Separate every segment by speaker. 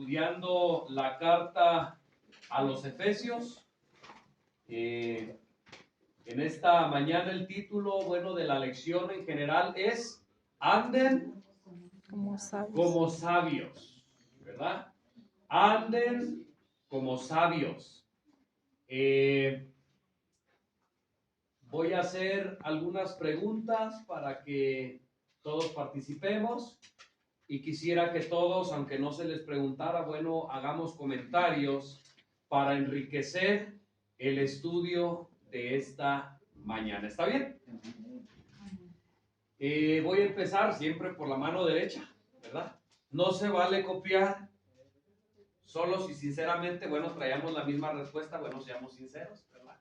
Speaker 1: estudiando la carta a los Efesios. En esta mañana el título, bueno, de la lección en general es anden como sabios, ¿verdad? Anden como sabios. Voy a hacer algunas preguntas para que todos participemos y quisiera que todos, aunque no se les preguntara, bueno, hagamos comentarios para enriquecer el estudio de esta mañana. ¿Está bien? Voy a empezar siempre por la mano derecha, ¿verdad? No se vale copiar, solo si sinceramente, bueno, traíamos la misma respuesta, bueno, seamos sinceros, ¿verdad?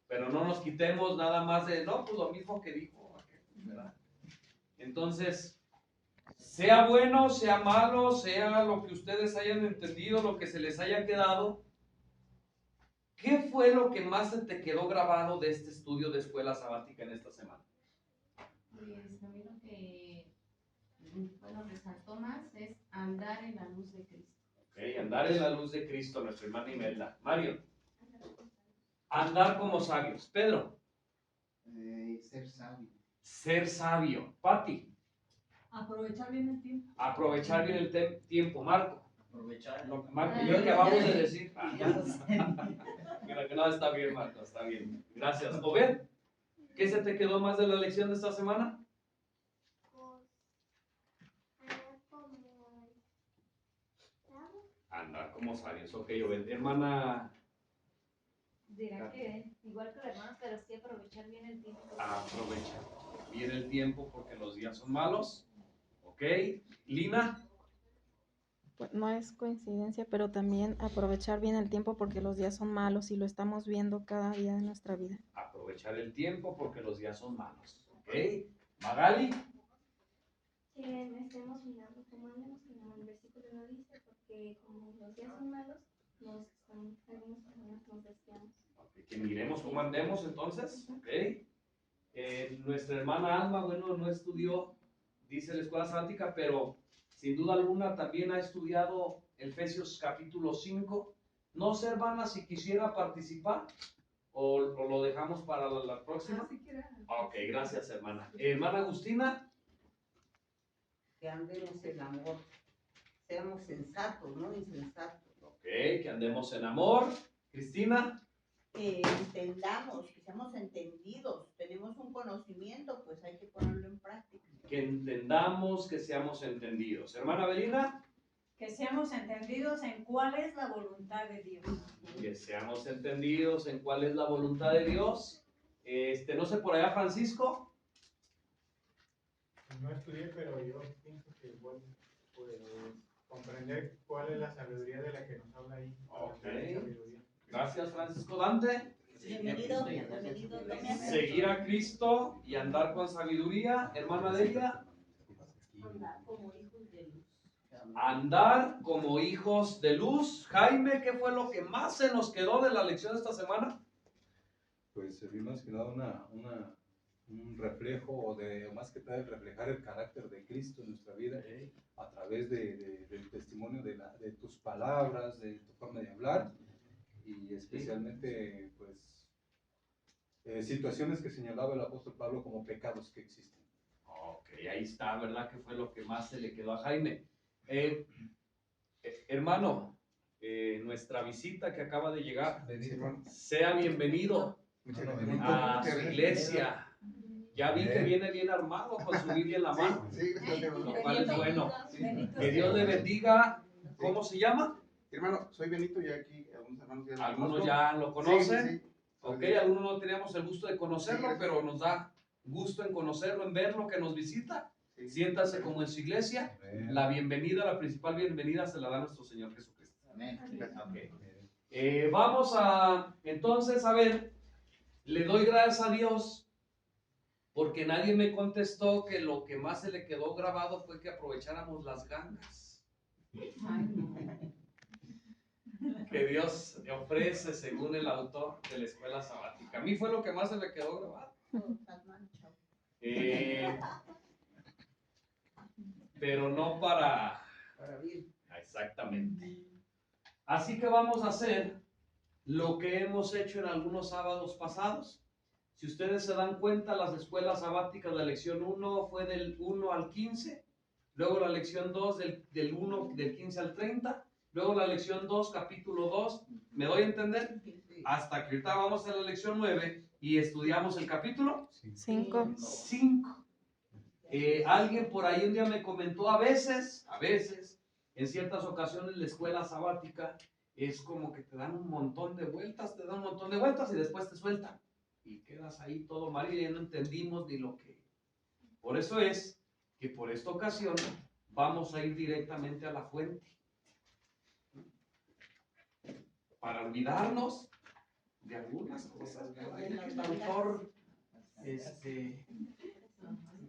Speaker 1: Pero no nos quitemos nada más de, no, pues lo mismo que dijo, ¿verdad? Entonces, sea bueno, sea malo, sea lo que ustedes hayan entendido, lo que se les haya quedado, ¿qué fue lo que más se te quedó grabado de este estudio de escuela sabática en esta semana?
Speaker 2: Pues a mí lo que, bueno, resaltó más es andar en la luz de Cristo.
Speaker 1: Ok, andar en la luz de Cristo, nuestra hermana Imelda. Mario. Andar como sabios. Pedro.
Speaker 3: Ser sabio.
Speaker 1: Ser sabio. Pati.
Speaker 4: Aprovechar bien el tiempo.
Speaker 1: Aprovechar bien el tiempo. Marco.
Speaker 3: Aprovechar.
Speaker 1: Marco, yo que acabamos de decir. No, está bien, Marco, está bien. Gracias. Obed, ¿qué se te quedó más de la lección de esta semana? Andar como sabios. Ok, Obed. Hermana.
Speaker 4: Dirá que igual que los hermanos, pero sí aprovechar bien el tiempo.
Speaker 1: Aprovechar bien el tiempo porque los días son malos. Ok. Lina.
Speaker 5: Pues no es coincidencia, pero también aprovechar bien el tiempo porque los días son malos y lo estamos viendo cada día de nuestra vida.
Speaker 1: Aprovechar el tiempo porque los días son malos. ¿Ok? Magali.
Speaker 6: Que estemos mirando cómo andamos, como el versículo lo dice, porque como los días son malos, algunas personas nos desviamos.
Speaker 1: Okay, que miremos cómo andemos entonces. ¿Ok? Nuestra hermana Alma, bueno, no estudió, dice la escuela sabática, pero sin duda alguna también ha estudiado Efesios capítulo 5. No sé, hermana, si quisiera participar o lo dejamos para la próxima. Ok, gracias, hermana. Hermana Agustina.
Speaker 7: Que andemos en amor, seamos sensatos, no insensatos.
Speaker 1: Ok, que andemos en amor. Cristina.
Speaker 7: Que entendamos, que seamos entendidos, tenemos un conocimiento, pues hay que ponerlo en práctica.
Speaker 1: Que entendamos, que seamos entendidos. Hermana Belina.
Speaker 4: Que seamos entendidos en cuál es la voluntad de Dios.
Speaker 1: Que seamos entendidos en cuál es la voluntad de Dios. No sé, por allá Francisco.
Speaker 8: No estudié, pero yo pienso que igual pues, comprender cuál es la sabiduría de la que nos habla ahí.
Speaker 1: Ok. Gracias, Francisco. Dante.
Speaker 7: Bienvenido.
Speaker 1: Seguir a Cristo y andar con sabiduría. Hermana Delia.
Speaker 7: Andar como hijos de luz.
Speaker 1: Andar como hijos de luz. Jaime, ¿qué fue lo que más se nos quedó de la lección de esta semana?
Speaker 9: Pues se vio más que nada un reflejo, o más que tal reflejar el carácter de Cristo en nuestra vida, a través del testimonio de tus palabras, de tu forma de hablar, y especialmente pues situaciones que señalaba el apóstol Pablo como pecados que existen.
Speaker 1: Ok, ahí está, ¿verdad? Que fue lo que más se le quedó a Jaime. Hermano, nuestra visita que acaba de llegar, sea bienvenido a su iglesia. Ya vi que viene bien armado con su Biblia en la mano, lo cual es bueno. Que Dios le bendiga. ¿Cómo se llama?
Speaker 3: Hermano, soy Benito y aquí
Speaker 1: Algunos ya lo conocen.
Speaker 3: Sí.
Speaker 1: Ok, algunos no teníamos el gusto de conocerlo, pero nos da gusto en conocerlo, en verlo, que nos visita.
Speaker 3: Sí.
Speaker 1: Siéntase como en su iglesia. La bienvenida, la principal bienvenida se la da nuestro Señor Jesucristo.
Speaker 3: Amén.
Speaker 1: Okay. Vamos entonces a ver, le doy gracias a Dios porque nadie me contestó que lo que más se le quedó grabado fue que aprovecháramos las gangas que Dios le ofrece según el autor de la escuela sabática. A mí fue lo que más se me quedó grabado. Pero no para...
Speaker 7: Para bien.
Speaker 1: Ahí Exactamente. Así que vamos a hacer lo que hemos hecho en algunos sábados pasados. Si ustedes se dan cuenta, las escuelas sabáticas, la lección 1 fue del 1 al 15, luego la lección 2 del 15 al 30, luego la lección 2, capítulo 2, ¿me doy a entender? Hasta que ahorita vamos a la lección 9 y estudiamos el capítulo
Speaker 5: 5.
Speaker 1: 5. Alguien por ahí un día me comentó, a veces, en ciertas ocasiones la escuela sabática es como que te dan un montón de vueltas, y después te sueltan. Y quedas ahí todo mal y ya no entendimos ni lo que. Por eso es que por esta ocasión vamos a ir directamente a la fuente. Para olvidarnos de algunas cosas que el autor,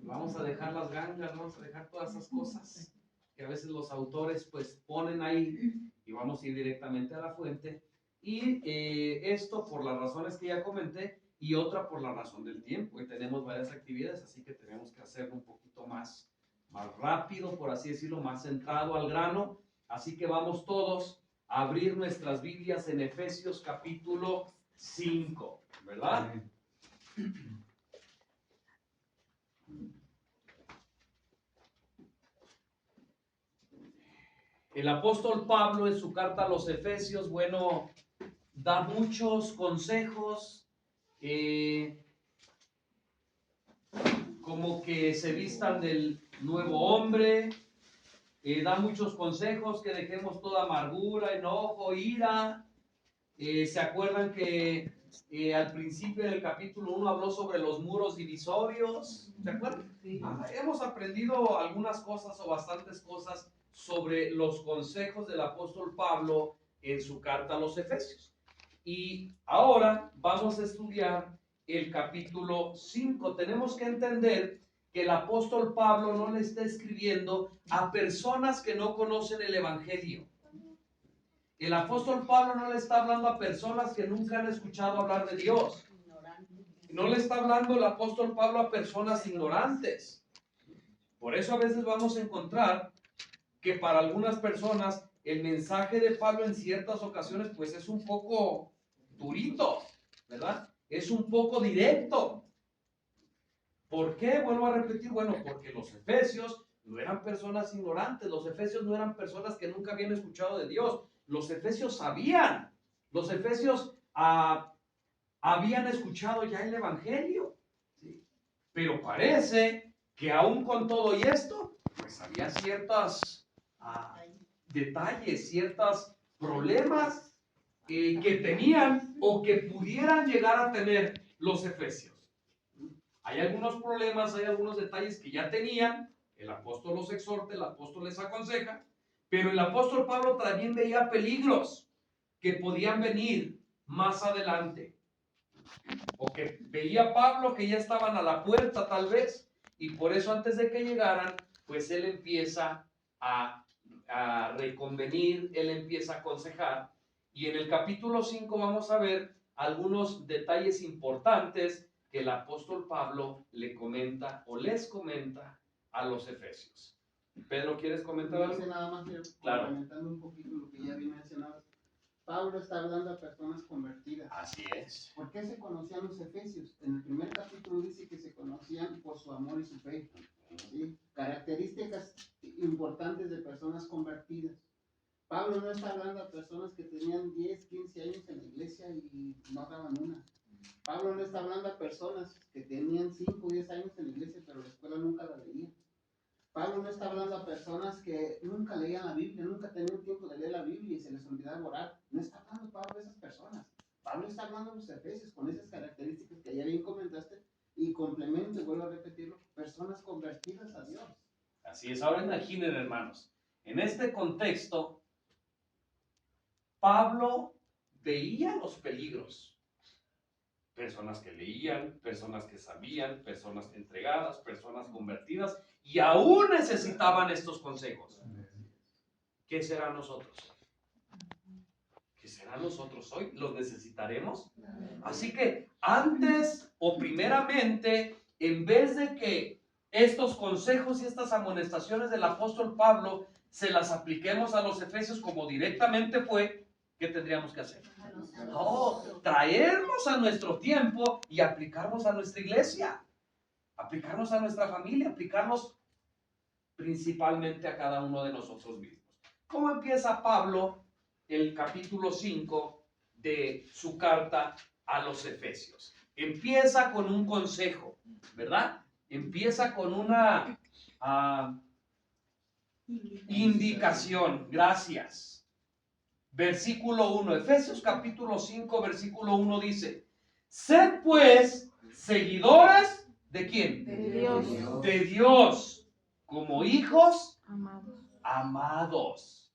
Speaker 1: vamos a dejar las gangas, vamos a dejar todas esas cosas que a veces los autores pues ponen ahí y vamos a ir directamente a la fuente. Y esto por las razones que ya comenté y otra por la razón del tiempo. Y tenemos varias actividades, así que tenemos que hacerlo un poquito más rápido, por así decirlo, más centrado al grano. Así que vamos todos a abrir nuestras Biblias en Efesios capítulo 5, ¿verdad? El apóstol Pablo en su carta a los Efesios, bueno, da muchos consejos, como que se vistan del nuevo hombre, da muchos consejos, que dejemos toda amargura, enojo, ira. ¿Se acuerdan que al principio del capítulo 1 habló sobre los muros divisorios? ¿Se acuerdan? Sí. Hemos aprendido algunas cosas o bastantes cosas sobre los consejos del apóstol Pablo en su carta a los Efesios. Y ahora vamos a estudiar el capítulo 5. Tenemos que entender que el apóstol Pablo no le está escribiendo a personas que no conocen el Evangelio. El apóstol Pablo no le está hablando a personas que nunca han escuchado hablar de Dios. No le está hablando el apóstol Pablo a personas ignorantes. Por eso a veces vamos a encontrar que para algunas personas el mensaje de Pablo en ciertas ocasiones pues es un poco durito, ¿verdad? Es un poco directo. ¿Por qué? Vuelvo a repetir, bueno, porque los efesios no eran personas ignorantes, los efesios no eran personas que nunca habían escuchado de Dios, los efesios sabían, los efesios habían escuchado ya el Evangelio, ¿sí? Pero parece que aún con todo y esto, pues había ciertos detalles, ciertos problemas que tenían o que pudieran llegar a tener los efesios. Hay algunos problemas, hay algunos detalles que ya tenían, el apóstol los exhorta, el apóstol les aconseja, pero el apóstol Pablo también veía peligros que podían venir más adelante, o que veía Pablo que ya estaban a la puerta tal vez, y por eso antes de que llegaran, pues él empieza a reconvenir, él empieza a aconsejar, y en el capítulo 5 vamos a ver algunos detalles importantes que el apóstol Pablo le comenta o les comenta a los efesios. Pedro, ¿quieres comentar algo?
Speaker 3: Nada más,
Speaker 1: Claro.
Speaker 3: Comentando un poquito lo que ya había mencionado. Pablo está hablando a personas convertidas.
Speaker 1: Así es.
Speaker 3: ¿Por qué se conocían los efesios? En el primer capítulo dice que se conocían por su amor y su fe. ¿Sí? Características importantes de personas convertidas. Pablo no está hablando a personas que tenían 10, 15 años en la iglesia y no daban una. Pablo no está hablando a personas que tenían 5 o 10 años en la iglesia, pero la escuela nunca la leían. Pablo no está hablando a personas que nunca leían la Biblia, nunca tenían tiempo de leer la Biblia y se les olvidaba orar. No está hablando Pablo de esas personas. Pablo está hablando de los efesios con esas características que ya bien comentaste y complemento, vuelvo a repetirlo, personas convertidas a Dios.
Speaker 1: Así es. Ahora imaginen, hermanos, en este contexto, Pablo veía los peligros. Personas que leían, personas que sabían, personas entregadas, personas convertidas y aún necesitaban estos consejos. ¿Qué será nosotros? ¿Qué será nosotros hoy? ¿Los necesitaremos? Así que antes o primeramente, en vez de que estos consejos y estas amonestaciones del apóstol Pablo se las apliquemos a los efesios como directamente fue, ¿qué tendríamos que hacer? No, traernos a nuestro tiempo y aplicarnos a nuestra iglesia, aplicarnos a nuestra familia, aplicarnos principalmente a cada uno de nosotros mismos. ¿Cómo empieza Pablo el capítulo 5 de su carta a los Efesios? Empieza con un consejo, ¿verdad? Empieza con una indicación. Gracias. Versículo 1, Efesios capítulo 5, versículo 1 dice: sed pues seguidores ¿de quién?
Speaker 5: De Dios.
Speaker 1: De Dios, como hijos
Speaker 5: Amados.
Speaker 1: amados.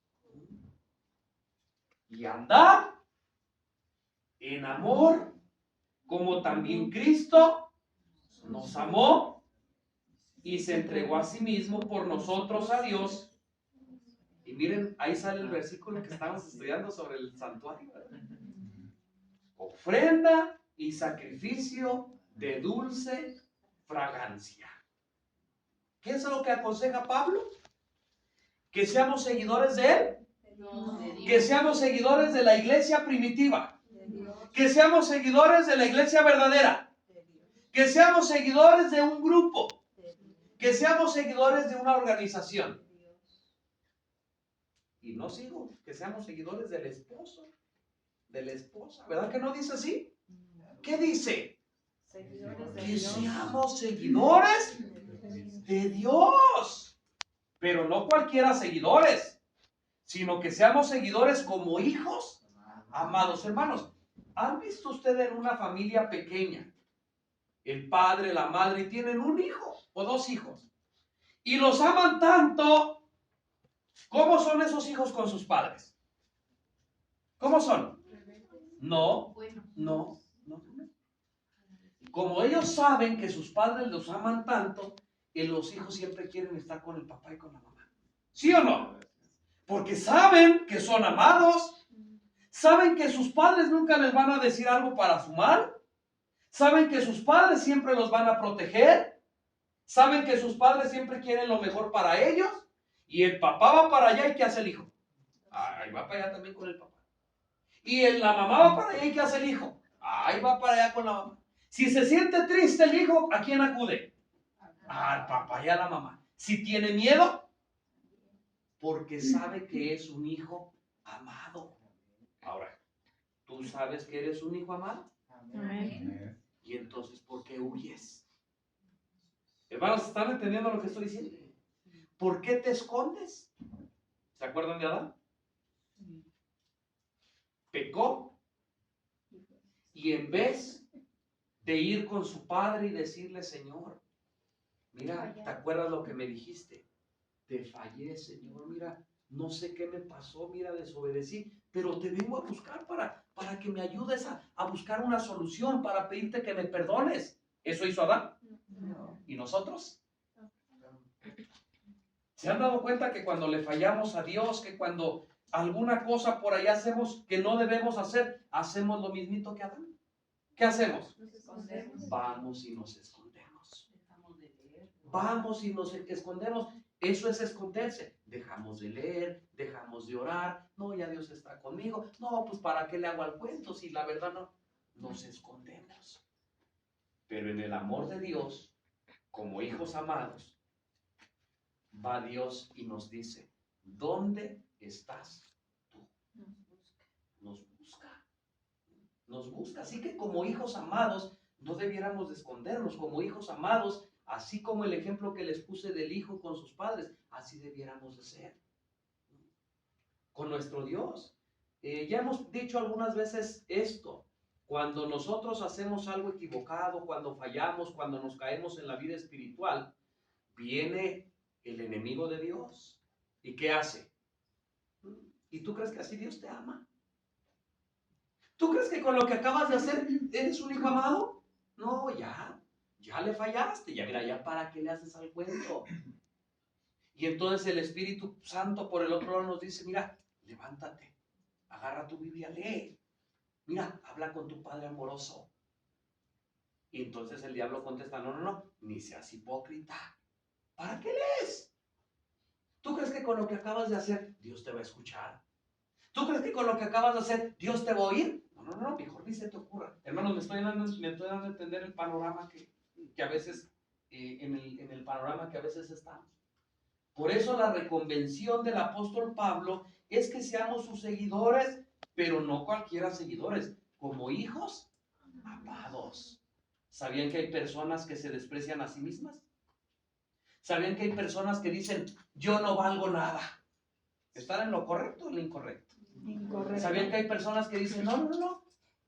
Speaker 1: Y andad en amor, como también Cristo nos amó y se entregó a sí mismo por nosotros a Dios. Y miren, ahí sale el versículo que estamos estudiando sobre el santuario, ¿verdad? Ofrenda y sacrificio de dulce fragancia. ¿Qué es lo que aconseja Pablo? Que seamos seguidores de él. Que seamos seguidores de la iglesia primitiva. Que seamos seguidores de la iglesia verdadera. Que seamos seguidores de un grupo. Que seamos seguidores de una organización. Y no sigo, que seamos seguidores del esposo, de la esposa. ¿Verdad que no dice así? ¿Qué dice? Que seamos seguidores de Dios. Pero no cualquiera seguidores, sino que seamos seguidores como hijos amados. Hermanos, ¿han visto ustedes en una familia pequeña, el padre, la madre, y tienen un hijo o dos hijos, y los aman tanto? ¿Cómo son esos hijos con sus padres? ¿Cómo son? No. Como ellos saben que sus padres los aman tanto, los hijos siempre quieren estar con el papá y con la mamá. ¿Sí o no? Porque saben que son amados, saben que sus padres nunca les van a decir algo para su mal, saben que sus padres siempre los van a proteger, saben que sus padres siempre quieren lo mejor para ellos, y el papá va para allá, ¿y qué hace el hijo? Ahí va para allá también con el papá. Y la mamá va para allá, ¿y qué hace el hijo? Ahí va para allá con la mamá. Si se siente triste el hijo, ¿a quién acude? Al papá y a la mamá. Si tiene miedo, porque sabe que es un hijo amado. Ahora, ¿tú sabes que eres un hijo amado?
Speaker 5: Amén.
Speaker 1: Y entonces, ¿por qué huyes? Hermanos, ¿están entendiendo lo que estoy diciendo? ¿Por qué te escondes? ¿Se acuerdan de Adán? Pecó. Y en vez de ir con su padre y decirle: Señor, mira, ¿te acuerdas lo que me dijiste? Te fallé, Señor, mira, no sé qué me pasó, mira, desobedecí, pero te vengo a buscar para que me ayudes a buscar una solución, para pedirte que me perdones. ¿Eso hizo Adán?
Speaker 5: No.
Speaker 1: ¿Y nosotros? ¿Se han dado cuenta que cuando le fallamos a Dios, que cuando alguna cosa por ahí hacemos que no debemos hacer, hacemos lo mismito que Adán? ¿Qué hacemos? Vamos y nos escondemos. Vamos y nos escondemos. Eso es esconderse. Dejamos de leer, dejamos de orar. No, ya Dios está conmigo. No, pues ¿para qué le hago al cuento si la verdad no? Nos escondemos. Pero en el amor de Dios, como hijos amados, va Dios y nos dice: ¿dónde estás tú? Nos busca. Nos busca. Así que como hijos amados, no debiéramos de escondernos. Como hijos amados, así como el ejemplo que les puse del hijo con sus padres, así debiéramos de ser. Con nuestro Dios. Ya hemos dicho algunas veces esto. Cuando nosotros hacemos algo equivocado, cuando fallamos, cuando nos caemos en la vida espiritual, viene el enemigo de Dios. ¿Y qué hace? ¿Y tú crees que así Dios te ama? ¿Tú crees que con lo que acabas de hacer eres un hijo amado? No, ya le fallaste, ya mira, ya para qué le haces al cuento. Y entonces el Espíritu Santo por el otro lado nos dice: mira, levántate, agarra tu Biblia, lee. Mira, habla con tu Padre amoroso. Y entonces el diablo contesta: no, ni seas hipócrita. ¿Para qué lees? ¿Tú crees que con lo que acabas de hacer, Dios te va a escuchar? ¿Tú crees que con lo que acabas de hacer, Dios te va a oír? No, mejor ni se te ocurra. Hermanos, me estoy dando a entender el panorama que a veces, en el panorama que a veces estamos. Por eso la reconvención del apóstol Pablo es que seamos sus seguidores, pero no cualquiera seguidores, como hijos amados. ¿Sabían que hay personas que se desprecian a sí mismas? ¿Sabían que hay personas que dicen, yo no valgo nada? ¿Están en lo correcto o en lo incorrecto?
Speaker 5: Incorrecto.
Speaker 1: ¿Sabían que hay personas que dicen, no,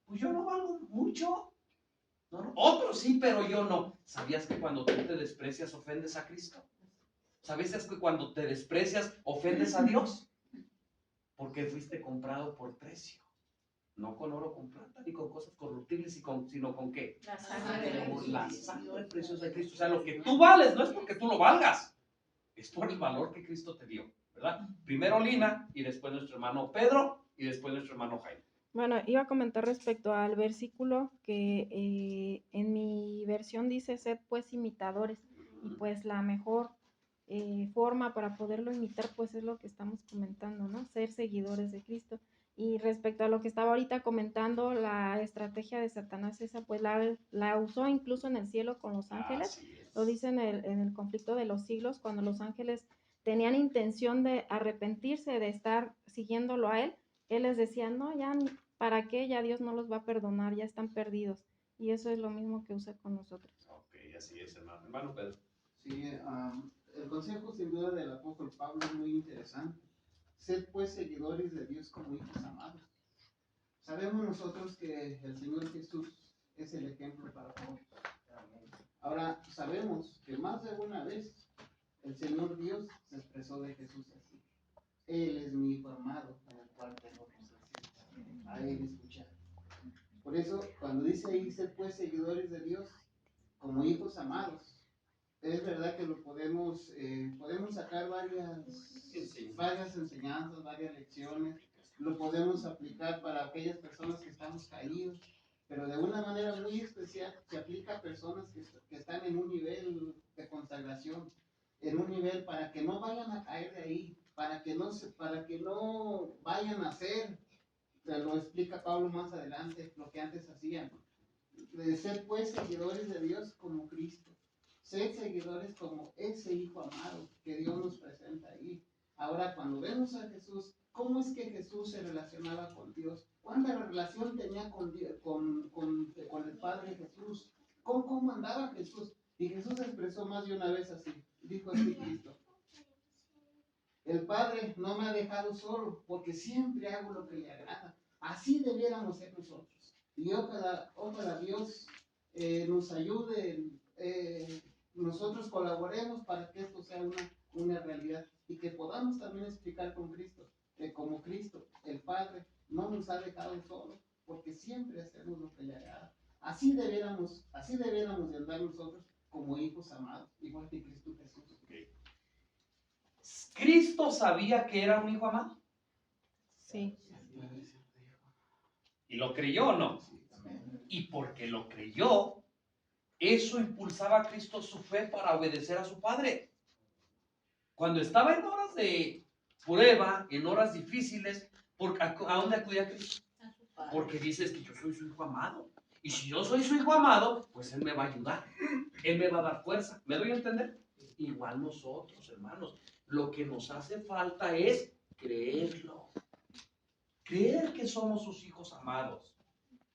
Speaker 1: pues yo no valgo mucho? No, otros sí, pero yo no. ¿Sabías que cuando tú te desprecias ofendes a Cristo? ¿Sabías que cuando te desprecias ofendes a Dios? Porque fuiste comprado por precio. No con oro, con plata, ni con cosas corruptibles, sino con ¿qué?
Speaker 4: La sangre de
Speaker 1: Con
Speaker 4: Jesús.
Speaker 1: la sangre preciosa de Cristo. O sea, lo que tú vales no es porque tú lo valgas, es por el valor que Cristo te dio, ¿verdad? Primero Lina, y después nuestro hermano Pedro, y después nuestro hermano Jaime.
Speaker 5: Bueno, iba a comentar respecto al versículo que en mi versión dice, sed pues imitadores, y pues la mejor forma para poderlo imitar pues es lo que estamos comentando, ¿no? Ser seguidores de Cristo. Y respecto a lo que estaba ahorita comentando, la estrategia de Satanás esa pues la usó incluso en el cielo con los ángeles, lo dice en el conflicto de los siglos, cuando los ángeles tenían intención de arrepentirse de estar siguiéndolo a él les decía, no, ya, ¿para qué? Ya Dios no los va a perdonar, ya están perdidos. Y eso es lo mismo que usa con nosotros.
Speaker 1: Ok, así es, hermano. Hermano Pedro.
Speaker 3: Sí, el consejo sin duda del apóstol Pablo es muy interesante. Sed pues seguidores de Dios como hijos amados. Sabemos nosotros que el Señor Jesús es el ejemplo para todos. Ahora, sabemos que más de una vez el Señor Dios se expresó de Jesús así. Él es mi hijo amado, en el cual tengo complacencia. A él escuchar. Por eso, cuando dice ahí, sed pues seguidores de Dios como hijos amados, es verdad que lo podemos sacar varias enseñanzas, varias lecciones, lo podemos aplicar para aquellas personas que estamos caídos, pero de una manera muy especial se aplica a personas que están en un nivel de consagración, en un nivel para que no vayan a caer de ahí, para que no vayan a hacer, lo explica Pablo más adelante, lo que antes hacían, de ser pues seguidores de Dios como Cristo. Ser seguidores como ese hijo amado que Dios nos presenta ahí. Ahora, cuando vemos a Jesús, ¿cómo es que Jesús se relacionaba con Dios? ¿Cuánta relación tenía con el Padre Jesús? ¿Cómo andaba Jesús? Y Jesús expresó más de una vez así. Dijo así Cristo: el Padre no me ha dejado solo, porque siempre hago lo que le agrada. Así debiéramos ser nosotros. Y ojalá Dios nos ayude, nosotros colaboremos para que esto sea una realidad y que podamos también explicar con Cristo, como Cristo, el Padre, no nos ha dejado solo, porque siempre hacemos lo que le agrada. Así debiéramos de andar nosotros como hijos amados, igual que Cristo Jesús.
Speaker 1: Okay. ¿Cristo sabía que era un hijo amado?
Speaker 5: Sí.
Speaker 1: ¿Y lo creyó o no? Y porque lo creyó, eso impulsaba a Cristo su fe para obedecer a su Padre. Cuando estaba en horas de prueba, en horas difíciles, ¿a dónde acudía Cristo? Porque dices que yo soy su hijo amado. Y si yo soy su hijo amado, pues Él me va a ayudar. Él me va a dar fuerza. ¿Me doy a entender? Igual nosotros, hermanos. Lo que nos hace falta es creerlo. Creer que somos sus hijos amados,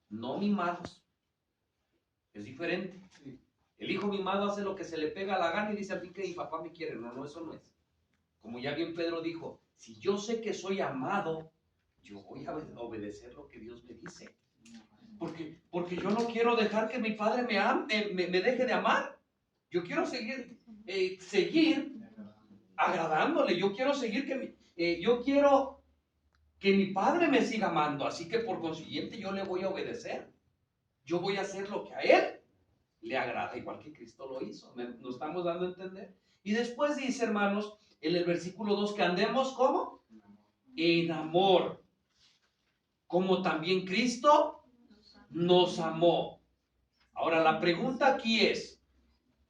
Speaker 1: no mimados. Es diferente. El hijo mimado hace lo que se le pega la gana y dice al fin que mi papá me quiere. No, eso no es. Como ya bien Pedro dijo, si yo sé que soy amado, yo voy a obedecer lo que Dios me dice. Porque yo no quiero dejar que mi padre me deje de amar. Yo quiero seguir agradándole. Yo quiero que mi padre me siga amando. Así que por consiguiente yo le voy a obedecer. Yo voy a hacer lo que a él le agrada, igual que Cristo lo hizo. ¿Nos estamos dando a entender? Y después dice, hermanos, en el versículo 2, que andemos ¿cómo? En amor. Como también Cristo nos amó. Ahora la pregunta aquí es,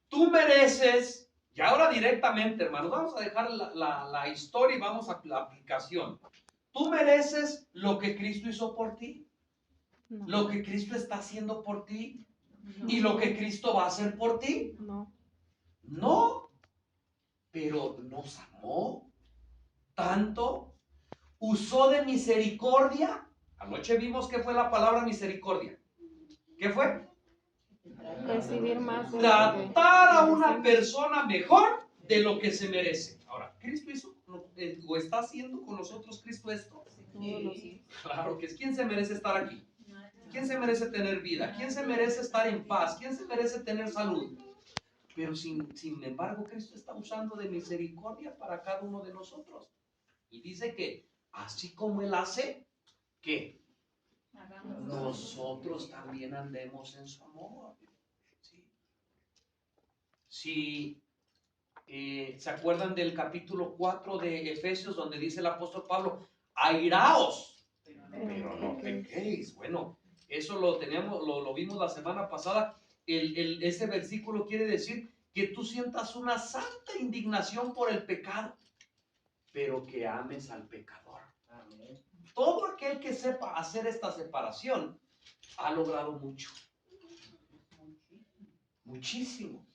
Speaker 1: ¿tú mereces Y ahora directamente, hermanos, vamos a dejar la historia y vamos a la aplicación. ¿Tú mereces lo que Cristo hizo por ti?
Speaker 5: No.
Speaker 1: ¿Lo que Cristo está haciendo por ti? ¿Y lo que Cristo va a hacer por ti?
Speaker 5: No.
Speaker 1: No, pero nos amó tanto, usó de misericordia. Anoche vimos que fue la palabra misericordia. ¿Qué fue?
Speaker 5: Recibir más de lo que
Speaker 1: Tratar a una
Speaker 5: merecemos.
Speaker 1: persona mejor de lo que se merece. Ahora, ¿Cristo hizo o está haciendo con nosotros Cristo esto?
Speaker 5: Todos los días.
Speaker 1: Claro que es. ¿Quién se merece estar aquí? ¿Quién se merece tener vida? ¿Quién se merece estar en paz? ¿Quién se merece tener salud? Pero sin embargo, Cristo está usando de misericordia para cada uno de nosotros. Y dice que así como Él hace, ¿qué? Nosotros también andemos en su amor. Si se acuerdan del capítulo 4 de Efesios, donde dice el apóstol Pablo, airaos, pero no pequéis. Bueno, eso lo vimos la semana pasada. Ese versículo quiere decir que tú sientas una santa indignación por el pecado, pero que ames al pecador. Todo aquel que sepa hacer esta separación ha logrado mucho. Muchísimo.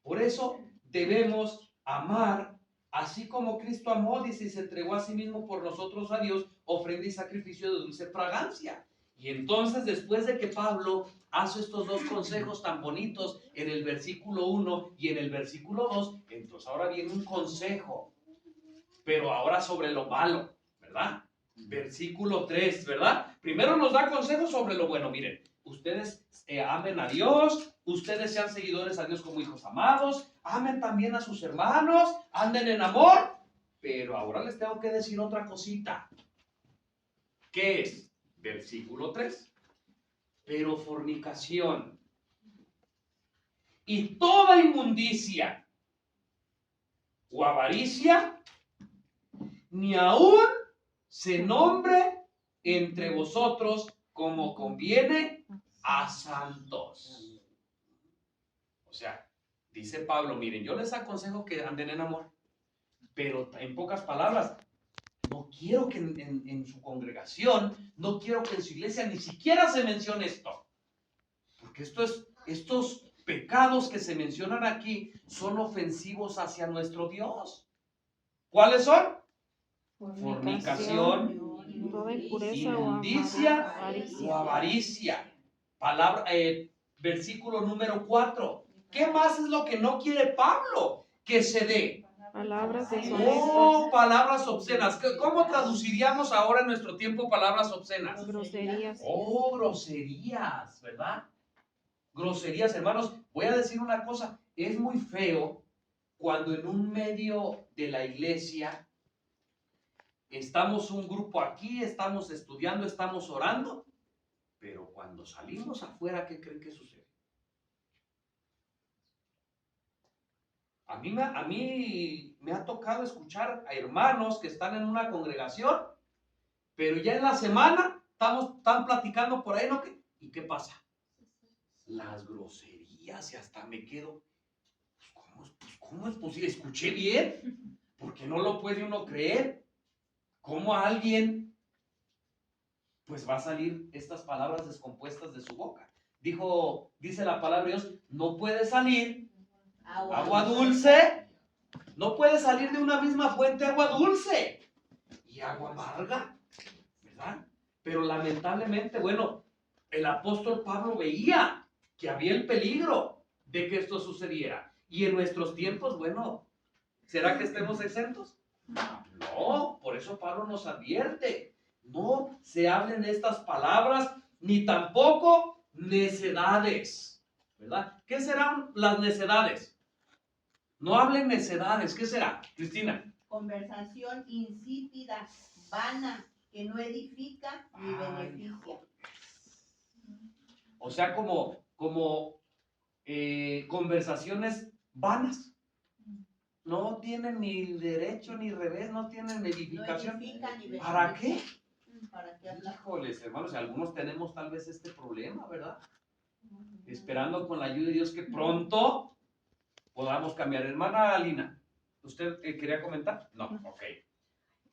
Speaker 1: Por eso debemos amar así como Cristo amó, dice, y se entregó a sí mismo por nosotros a Dios, ofrenda y sacrificio de dulce fragancia. Y entonces, después de que Pablo hace estos dos consejos tan bonitos en el versículo 1 y en el versículo 2, entonces ahora viene un consejo, pero ahora sobre lo malo, ¿verdad? Versículo 3, ¿verdad? Primero nos da consejos sobre lo bueno. Miren, ustedes amen a Dios, ustedes sean seguidores a Dios como hijos amados, amen también a sus hermanos, anden en amor, pero ahora les tengo que decir otra cosita. ¿Qué es? Versículo 3. Pero fornicación y toda inmundicia o avaricia, ni aún se nombre entre vosotros como conviene a santos. O sea, dice Pablo, miren, yo les aconsejo que anden en amor, pero en pocas palabras, no quiero que en su congregación, no quiero que en su iglesia ni siquiera se mencione esto. Porque estos pecados que se mencionan aquí son ofensivos hacia nuestro Dios. ¿Cuáles son? Fornicación,
Speaker 5: toda impureza
Speaker 1: inmundicia
Speaker 5: o
Speaker 1: o avaricia. Versículo número 4. ¿Qué más es lo que no quiere Pablo que se dé?
Speaker 5: Palabras
Speaker 1: Oh,
Speaker 5: deshonestas.
Speaker 1: palabras obscenas. ¿Cómo traduciríamos ahora en nuestro tiempo palabras obscenas?
Speaker 5: Groserías.
Speaker 1: Oh, groserías, ¿verdad? Groserías, hermanos. Voy a decir una cosa. Es muy feo cuando en un medio de la iglesia estamos un grupo aquí, estamos estudiando, estamos orando, pero cuando salimos afuera, ¿qué creen que sucede? A mí me ha tocado escuchar a hermanos que están en una congregación, pero ya en la semana están platicando por ahí, ¿no? ¿Y qué pasa? Las groserías, y hasta me quedo, ¿cómo es posible? ¿Escuché bien? Porque no lo puede uno creer. ¿Cómo a alguien pues va a salir estas palabras descompuestas de su boca? Dice la palabra de Dios, no puede salir agua dulce, no puede salir de una misma fuente agua dulce y agua amarga, ¿verdad? Pero lamentablemente, bueno, el apóstol Pablo veía que había el peligro de que esto sucediera. Y en nuestros tiempos, bueno, ¿será que estemos exentos? No, por eso Pablo nos advierte, no se hablen estas palabras, ni tampoco necedades, ¿verdad? ¿Qué serán las necedades? No hablen necedades, ¿qué será, Cristina?
Speaker 7: Conversación insípida, vana, que no edifica ni beneficia.
Speaker 1: O sea, como conversaciones vanas. No tienen ni derecho ni revés, no tienen edificación.
Speaker 7: No edifica ni beneficia.
Speaker 1: ¿Para qué?
Speaker 7: ¿Para qué hablar?
Speaker 1: Híjoles, hermanos, algunos tenemos tal vez este problema, ¿verdad? Esperando con la ayuda de Dios que pronto podamos cambiar. Hermana Alina, ¿usted quería comentar? No, ok.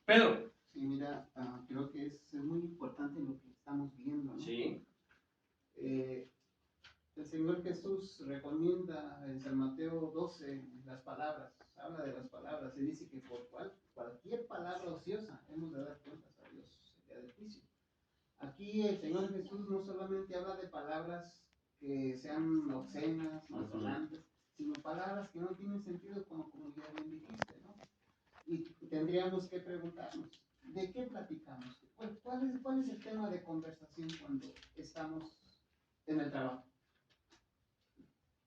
Speaker 1: Pedro.
Speaker 3: Sí, mira, creo que es muy importante lo que estamos viendo, ¿no?
Speaker 1: Sí.
Speaker 3: El Señor Jesús recomienda en San Mateo 12 las palabras, habla de las palabras y dice que por cualquier palabra ociosa hemos de dar cuentas a Dios el día del juicio. Aquí el Señor Jesús no solamente habla de palabras que sean obscenas, malsonantes, sino palabras que no tienen sentido como ya bien dijiste, ¿no? Y tendríamos que preguntarnos, ¿de qué platicamos? ¿Cuál es el tema de conversación cuando estamos en el trabajo?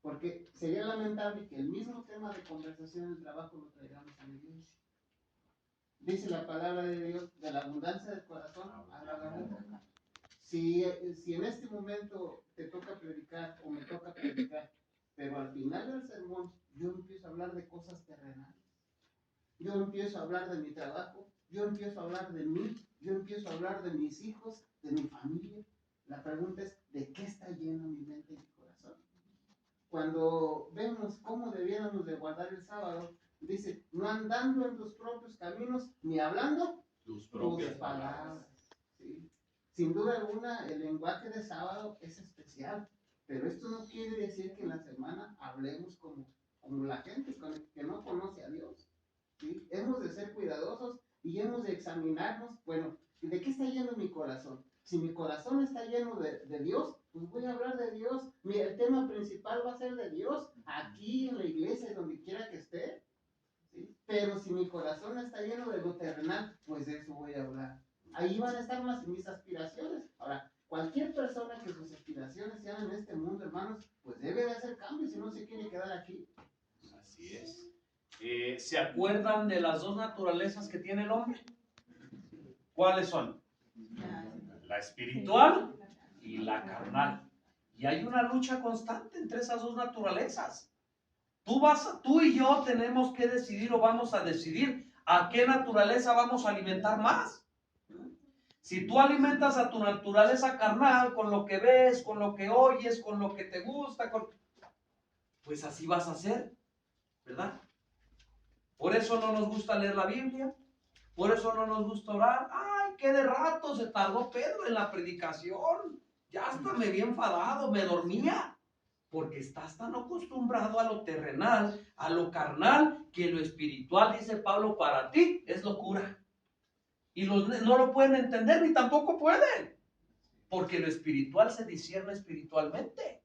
Speaker 3: Porque sería lamentable que el mismo tema de conversación en el trabajo lo traigamos a la iglesia. Dice la palabra de Dios, de la abundancia del corazón habla la boca. Si en este momento te toca predicar o me toca predicar, pero al final del sermón yo empiezo a hablar de cosas terrenales, yo empiezo a hablar de mi trabajo, yo empiezo a hablar de mí, yo empiezo a hablar de mis hijos, de mi familia, la pregunta es, ¿de qué está lleno mi mente y mi corazón? Cuando vemos cómo debiéramos de guardar el sábado, dice, no andando en tus propios caminos, ni hablando
Speaker 1: Tus
Speaker 3: propias palabras. ¿Sí? Sin duda alguna, el lenguaje de sábado es especial, pero esto no quiere decir que en la semana hablemos como la gente que no conoce a Dios. ¿Sí? Hemos de ser cuidadosos y hemos de examinarnos, bueno, ¿de qué está lleno mi corazón? Si mi corazón está lleno de Dios, pues voy a hablar de Dios. El tema principal va a ser de Dios, aquí en la iglesia, donde quiera que esté. ¿Sí? Pero si mi corazón está lleno de lo terrenal, pues de eso voy a hablar. Ahí van a estar mis aspiraciones. Ahora, cualquier persona que sus aspiraciones sean en este mundo, hermanos, pues debe de hacer cambios si no se quiere quedar aquí.
Speaker 1: Así es. ¿Se acuerdan de las dos naturalezas que tiene el hombre? ¿Cuáles son? La espiritual y la carnal. Y hay una lucha constante entre esas dos naturalezas. Tú y yo tenemos que decidir o vamos a decidir a qué naturaleza vamos a alimentar más. Si tú alimentas a tu naturaleza carnal con lo que ves, con lo que oyes, con lo que te gusta, pues así vas a hacer, ¿verdad? Por eso no nos gusta leer la Biblia, por eso no nos gusta orar. ¡Ay, qué de rato se tardó Pedro en la predicación! Ya hasta me vi enfadado, me dormía. Porque estás tan acostumbrado a lo terrenal, a lo carnal, que lo espiritual, dice Pablo, para ti es locura. Y no lo pueden entender ni tampoco pueden. Porque lo espiritual se discierne espiritualmente.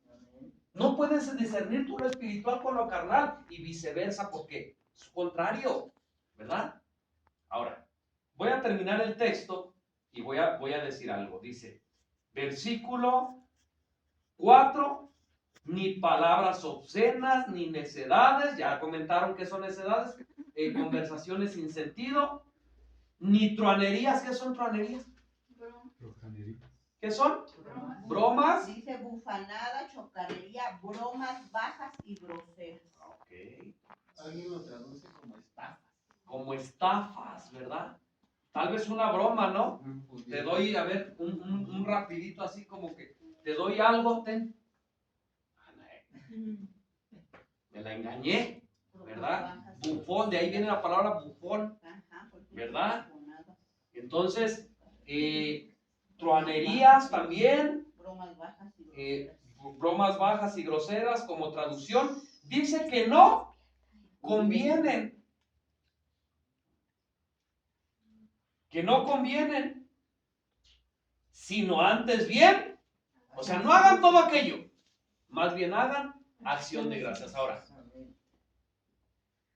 Speaker 1: No puedes discernir tú lo espiritual con lo carnal y viceversa porque es contrario, ¿verdad? Ahora, voy a terminar el texto y voy a decir algo. Dice, versículo 4, ni palabras obscenas, ni necedades, ya comentaron que son necedades, conversaciones sin sentido, ni truanerías. ¿Qué son truanerías? ¿Qué son? Bromas.
Speaker 7: Dice bufanada, chocarería, bromas bajas y groseras.
Speaker 1: Ok.
Speaker 3: Alguien lo traduce como estafas.
Speaker 1: Como estafas, ¿verdad? Tal vez una broma, ¿no? Te doy, a ver, un rapidito así como que te doy algo, me la engañé, ¿verdad? Bufón, de ahí viene la palabra bufón, ¿verdad? Entonces, truanerías también, bromas bajas y groseras como traducción, dice que no convienen. Que no convienen, sino antes bien, o sea, no hagan todo aquello, más bien hagan acción de gracias. Ahora,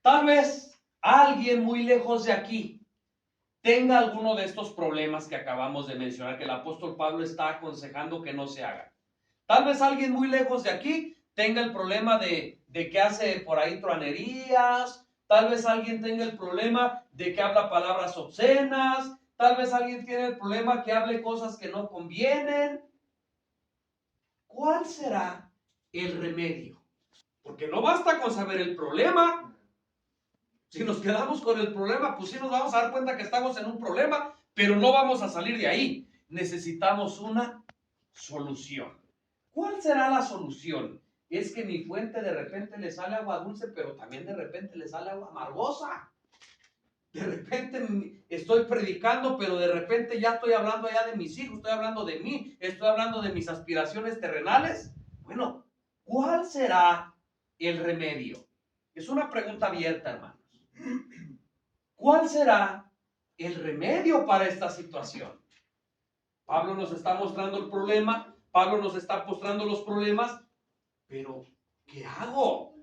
Speaker 1: tal vez alguien muy lejos de aquí tenga alguno de estos problemas que acabamos de mencionar, que el apóstol Pablo está aconsejando que no se hagan. Tal vez alguien muy lejos de aquí tenga el problema de que hace por ahí truanerías. Tal vez alguien tenga el problema de que habla palabras obscenas. Tal vez alguien tiene el problema que hable cosas que no convienen. ¿Cuál será el remedio? Porque no basta con saber el problema. Si nos quedamos con el problema, pues sí nos vamos a dar cuenta que estamos en un problema, pero no vamos a salir de ahí. Necesitamos una solución. ¿Cuál será la solución? es que mi fuente de repente le sale agua dulce, pero también de repente le sale agua amargosa. De repente estoy predicando, pero de repente ya estoy hablando ya de mis hijos, estoy hablando de mí, estoy hablando de mis aspiraciones terrenales. Bueno, ¿cuál será el remedio? Es una pregunta abierta, hermanos. ¿Cuál será el remedio para esta situación? Pablo nos está mostrando el problema, Pablo nos está mostrando los problemas, pero ¿qué hago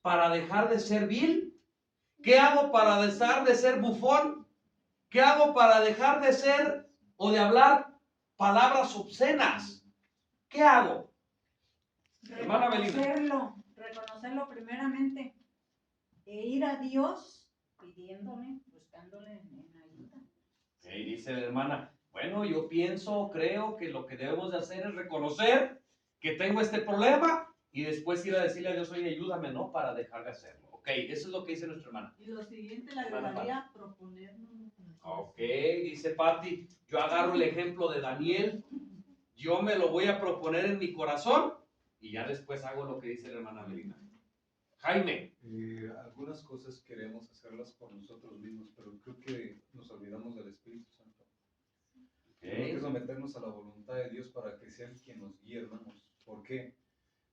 Speaker 1: para dejar de ser vil? ¿Qué hago para dejar de ser bufón? ¿Qué hago para dejar de ser o de hablar palabras obscenas? ¿Qué hago? Hermana Belina.
Speaker 10: Reconocerlo primeramente e ir a Dios pidiéndole, buscándole en ayuda.
Speaker 1: Y dice la hermana, bueno, yo pienso, creo que lo que debemos de hacer es reconocer que tengo este problema y después ir a decirle a Dios, oye, ayúdame, ¿no? Para dejar de hacerlo. Ok, eso es lo que dice nuestra hermana.
Speaker 10: Y lo siguiente le agregaría proponernos.
Speaker 1: Ok, dice Patti, yo agarro el ejemplo de Daniel, yo me lo voy a proponer en mi corazón y ya después hago lo que dice la hermana Melina. Jaime.
Speaker 9: Algunas cosas queremos hacerlas por nosotros mismos, pero creo que nos olvidamos del Espíritu Santo. Tenemos que someternos a la voluntad de Dios para que sea quien nos guíe, hermanos. ¿Por qué?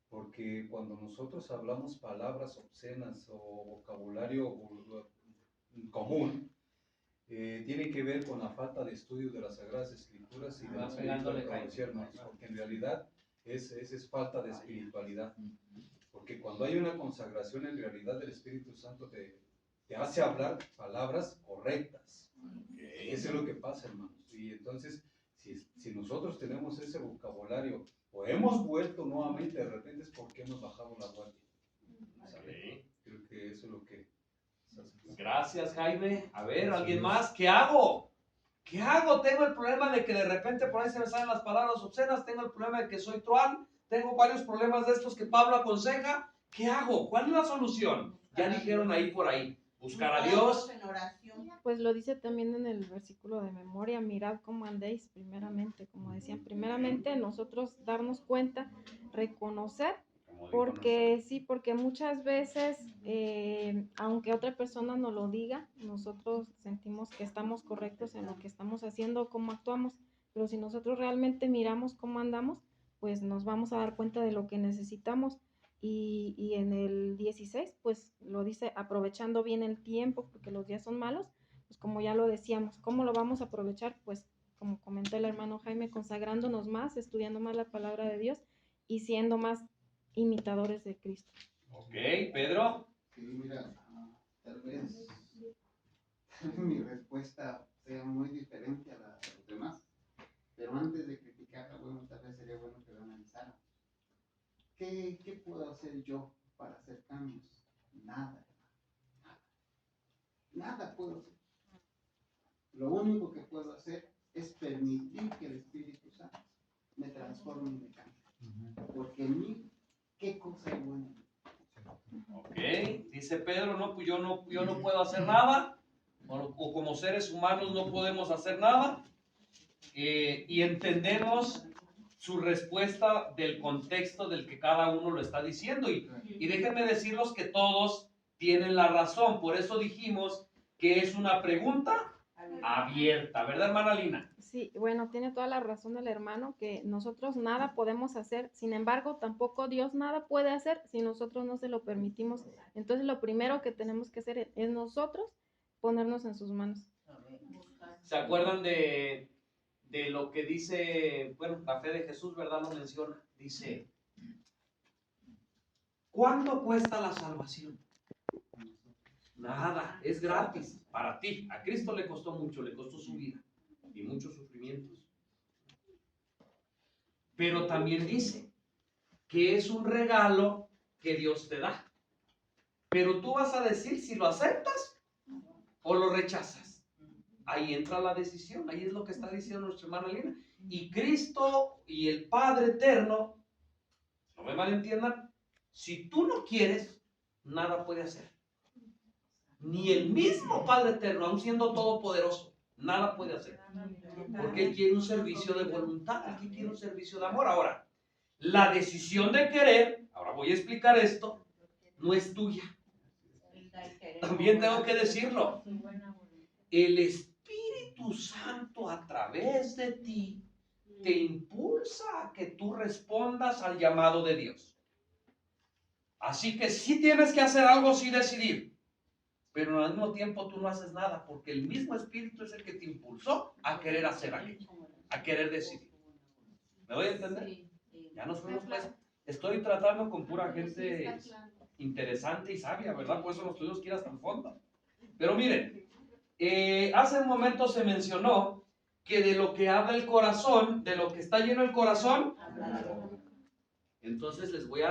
Speaker 9: Porque cuando nosotros hablamos palabras obscenas o vocabulario común, tiene que ver con la falta de estudio de las Sagradas Escrituras y de la espiritualidad, hermanos, porque en realidad es falta de espiritualidad. Porque cuando hay una consagración, en realidad el Espíritu Santo te hace hablar palabras correctas. Eso es lo que pasa, hermanos. Y entonces, si nosotros tenemos ese vocabulario o hemos vuelto nuevamente, de repente es porque hemos bajado la guardia. Creo que eso es lo que...
Speaker 1: Gracias, Jaime. A ver, ¿alguien más? ¿Qué hago? ¿Qué hago? Tengo el problema de que de repente por ahí se me salen las palabras obscenas, tengo el problema de que soy truán, tengo varios problemas de estos que Pablo aconseja. ¿Qué hago? ¿Cuál es la solución? Ya dijeron ahí por ahí. Buscar a Dios.
Speaker 5: Pues lo dice también en el versículo de memoria, mirad cómo andéis primeramente, como decían, primeramente nosotros darnos cuenta, reconocer, porque sí, porque muchas veces, aunque otra persona nos lo diga, nosotros sentimos que estamos correctos en lo que estamos haciendo, cómo actuamos, pero si nosotros realmente miramos cómo andamos, pues nos vamos a dar cuenta de lo que necesitamos. Y en el 16, pues lo dice, aprovechando bien el tiempo, porque los días son malos, pues como ya lo decíamos, ¿cómo lo vamos a aprovechar? Pues como comentó el hermano Jaime, consagrándonos más, estudiando más la palabra de Dios y siendo más imitadores de Cristo.
Speaker 1: Ok, Pedro.
Speaker 3: Sí, mira, tal vez mi respuesta sea muy diferente a la de los demás, pero antes de criticarla, bueno, tal vez sería bueno que lo analizara. ¿Qué puedo hacer yo para hacer cambios? Nada puedo hacer. Lo único que puedo hacer es permitir que el Espíritu Santo me transforme y me cambie. Porque en mí, ¿qué cosa hay buena?
Speaker 1: Ok, dice Pedro, no, pues yo no puedo hacer nada, o como seres humanos no podemos hacer nada, y entendemos su respuesta del contexto del que cada uno lo está diciendo, y déjenme decirles que todos tienen la razón, por eso dijimos que es una pregunta abierta, ¿verdad, hermana Lina?
Speaker 5: Sí, bueno, tiene toda la razón el hermano, que nosotros nada podemos hacer, sin embargo, tampoco Dios nada puede hacer si nosotros no se lo permitimos. Entonces, lo primero que tenemos que hacer es nosotros ponernos en sus manos.
Speaker 1: ¿Se acuerdan de lo que dice, bueno, la fe de Jesús, ¿verdad? Lo menciona, dice, ¿cuánto cuesta la salvación? Nada, es gratis para ti. A Cristo le costó mucho, le costó su vida y muchos sufrimientos. Pero también dice que es un regalo que Dios te da. Pero tú vas a decir si lo aceptas o lo rechazas. Ahí entra la decisión, ahí es lo que está diciendo nuestra hermana Lina. Y Cristo y el Padre Eterno, no me malentiendan, si tú no quieres, nada puede hacer. Ni el mismo Padre Eterno, aun siendo todopoderoso, nada puede hacer. Porque Él quiere un servicio de voluntad, Él quiere un servicio de amor. Ahora, la decisión de querer, ahora voy a explicar esto, no es tuya. También tengo que decirlo. El Espíritu Santo a través de ti te impulsa a que tú respondas al llamado de Dios. Así que sí tienes que hacer algo, sí decidir. Pero al mismo tiempo tú no haces nada, porque el mismo Espíritu es el que te impulsó a querer hacer aquello, a querer decidir. ¿Me voy a entender?
Speaker 2: Sí.
Speaker 1: Ya nos fuimos pues. Estoy tratando con pura gente interesante y sabia, ¿verdad? Por eso nos tuvimos que ir hasta el fondo. Pero miren, hace un momento se mencionó que de lo que habla el corazón, de lo que está lleno el corazón, entonces les voy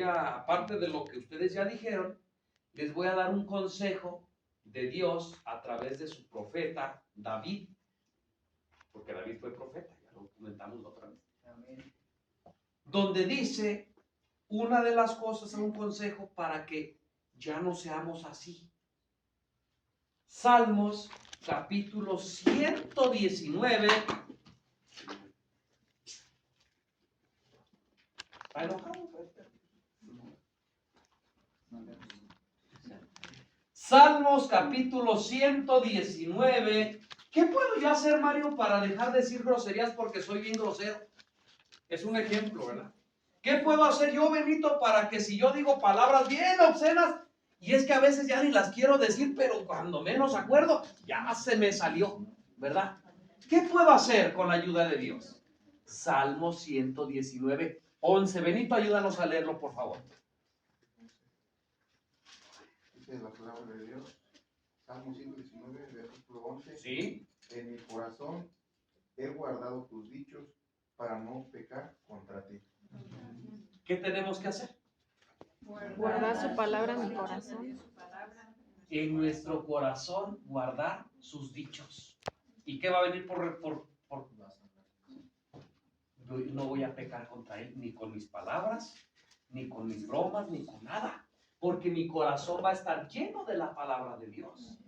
Speaker 1: a, aparte de lo que ustedes ya dijeron, les voy a dar un consejo de Dios a través de su profeta David, porque David fue profeta, ya lo comentamos la otra vez, donde dice una de las cosas, un consejo para que ya no seamos así. Salmos capítulo 119. ¿Está enojado? Salmos capítulo 119. ¿Qué puedo yo hacer, Mario, para dejar de decir groserías porque soy bien grosero? Es un ejemplo, ¿verdad? ¿Qué puedo hacer yo, Benito, para que si yo digo palabras bien obscenas, y es que a veces ya ni las quiero decir, pero cuando menos acuerdo, ya se me salió, ¿verdad? ¿Qué puedo hacer con la ayuda de Dios? Salmo 119, 11. Benito, ayúdanos a leerlo, por favor.
Speaker 11: Dice la palabra de Dios, Salmo 119, versículo 11.
Speaker 1: Sí.
Speaker 11: En mi corazón he guardado tus dichos para no pecar contra ti.
Speaker 1: ¿Qué tenemos que hacer?
Speaker 5: Guardar su palabra en mi corazón.
Speaker 1: En nuestro corazón guardar sus dichos. ¿Y qué va a venir por? No voy a pecar contra él, ni con mis palabras, ni con mis bromas, ni con nada. Porque mi corazón va a estar lleno de la palabra de Dios.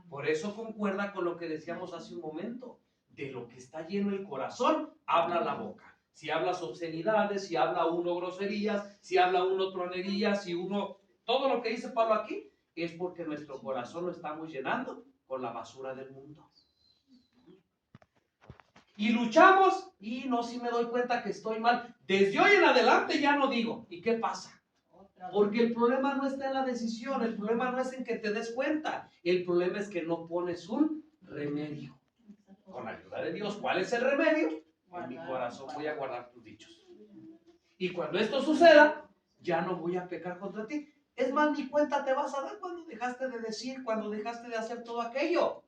Speaker 1: Por eso concuerda con lo que decíamos hace un momento. De lo que está lleno el corazón, habla la boca. Si hablas obscenidades, si habla uno groserías, si habla uno tronerías, si uno... Todo lo que dice Pablo aquí es porque nuestro corazón lo estamos llenando con la basura del mundo. Y luchamos, y no, si me doy cuenta que estoy mal. Desde hoy en adelante ya no digo. ¿Y qué pasa? Porque el problema no está en la decisión, el problema no es en que te des cuenta, el problema es que no pones un remedio. Con la ayuda de Dios, ¿cuál es el remedio? En mi corazón voy a guardar tus dichos. Y cuando esto suceda, ya no voy a pecar contra ti. Es más, ni cuenta te vas a dar cuando dejaste de decir, cuando dejaste de hacer todo aquello.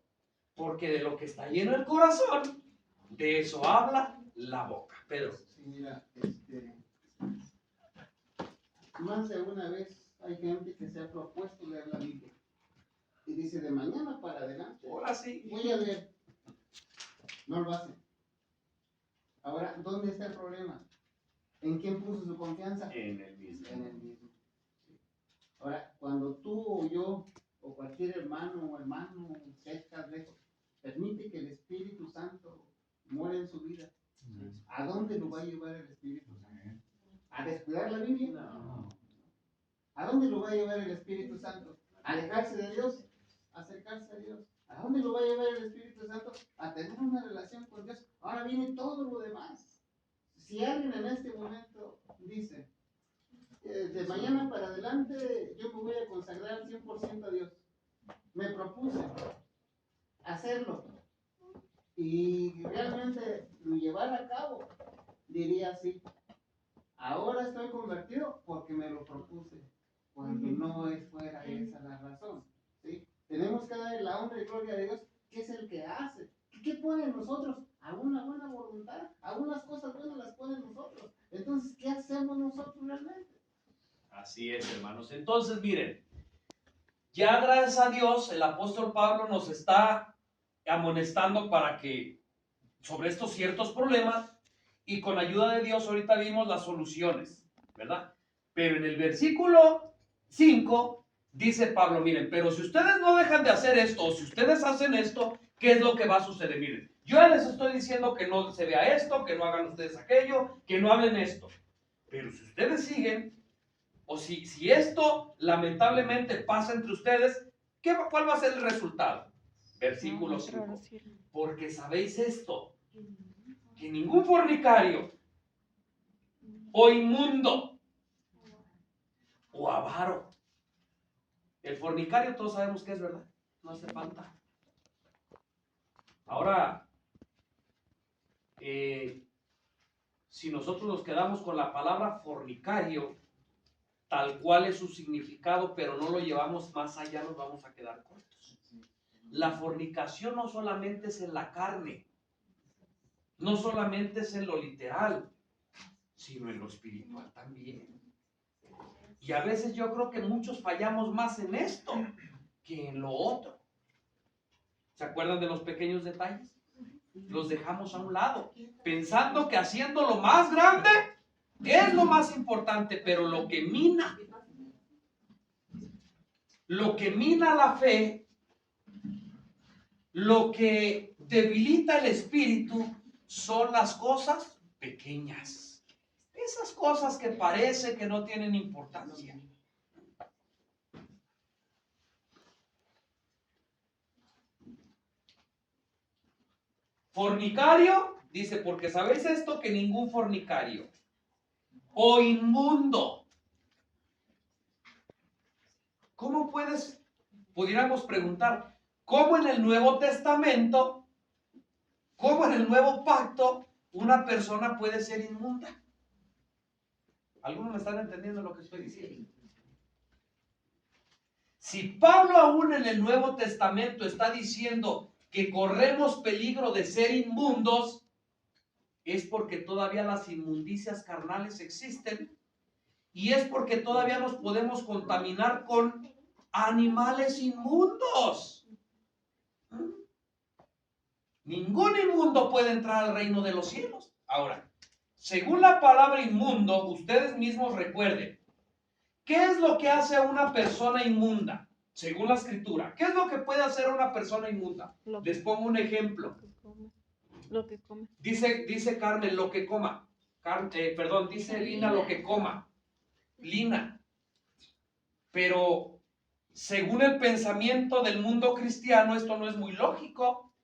Speaker 1: Porque de lo que está lleno el corazón, de eso habla la boca. Pedro.
Speaker 3: Sí, mira, más de una vez hay gente que se ha propuesto leer la Biblia. Y dice, de mañana para adelante,
Speaker 1: ahora sí,
Speaker 3: voy a leer. No lo hace. Ahora, ¿dónde está el problema? ¿En quién puso su confianza?
Speaker 1: En el mismo.
Speaker 3: En el mismo. Ahora, cuando tú o yo, o cualquier hermano cerca, lejos, permite que el Espíritu Santo muera en su vida, ¿a dónde lo va a llevar el Espíritu Santo? ¿A descuidar la Biblia?
Speaker 1: No.
Speaker 3: ¿A dónde lo va a llevar el Espíritu Santo? ¿A alejarse de Dios? ¿A acercarse a Dios? ¿A dónde lo va a llevar el Espíritu Santo? A tener una relación con Dios. Ahora viene todo lo demás. Si alguien en este momento dice, de mañana para adelante yo me voy a consagrar 100% a Dios, me propuse hacerlo y realmente lo llevar a cabo, diría así, ahora estoy convertido porque me lo propuse, cuando no fuera esa la razón, ¿sí? Tenemos que darle la honra y gloria a Dios, que es el que hace. ¿Qué pone en nosotros? A una buena voluntad, a unas cosas buenas las pone en nosotros. Entonces, ¿qué hacemos nosotros realmente?
Speaker 1: Así es, hermanos. Entonces, miren, ya gracias a Dios, el apóstol Pablo nos está amonestando para que, sobre estos ciertos problemas, y con la ayuda de Dios ahorita vimos las soluciones, ¿verdad? Pero en el versículo 5 dice Pablo, miren, pero si ustedes no dejan de hacer esto, o si ustedes hacen esto, ¿qué es lo que va a suceder? Miren, yo les estoy diciendo que no se vea esto, que no hagan ustedes aquello, que no hablen esto. Pero si ustedes siguen, o si esto lamentablemente pasa entre ustedes, ¿cuál va a ser el resultado? Versículo 5. Porque sabéis esto, que ningún fornicario o inmundo o avaro. El fornicario todos sabemos que es, ¿verdad? No hace falta. Ahora, si nosotros nos quedamos con la palabra fornicario, tal cual es su significado, pero no lo llevamos más allá, nos vamos a quedar cortos. La fornicación no solamente es en la carne, no solamente es en lo literal, sino en lo espiritual también. Y a veces yo creo que muchos fallamos más en esto que en lo otro. ¿Se acuerdan de los pequeños detalles? Los dejamos a un lado, pensando que haciendo lo más grande es lo más importante, pero lo que mina la fe, lo que debilita el espíritu, son las cosas pequeñas. Esas cosas que parece que no tienen importancia. Fornicario, dice, porque sabéis esto, que ningún fornicario o inmundo. ¿Cómo pudiéramos preguntar, cómo en el Nuevo Testamento, cómo en el Nuevo Pacto, una persona puede ser inmunda? ¿Algunos me están entendiendo lo que estoy diciendo? Si Pablo aún en el Nuevo Testamento está diciendo que corremos peligro de ser inmundos, es porque todavía las inmundicias carnales existen y es porque todavía nos podemos contaminar con animales inmundos. Ningún inmundo puede entrar al reino de los cielos. Ahora, según la palabra inmundo, ustedes mismos recuerden, ¿qué es lo que hace a una persona inmunda? Según la escritura, ¿qué es lo que puede hacer a una persona inmunda? Les pongo un ejemplo.
Speaker 5: Lo que come.
Speaker 1: Dice Carmen, lo que coma. Dice Lina, lo que coma. Lina. Pero según el pensamiento del mundo cristiano, esto no es muy lógico.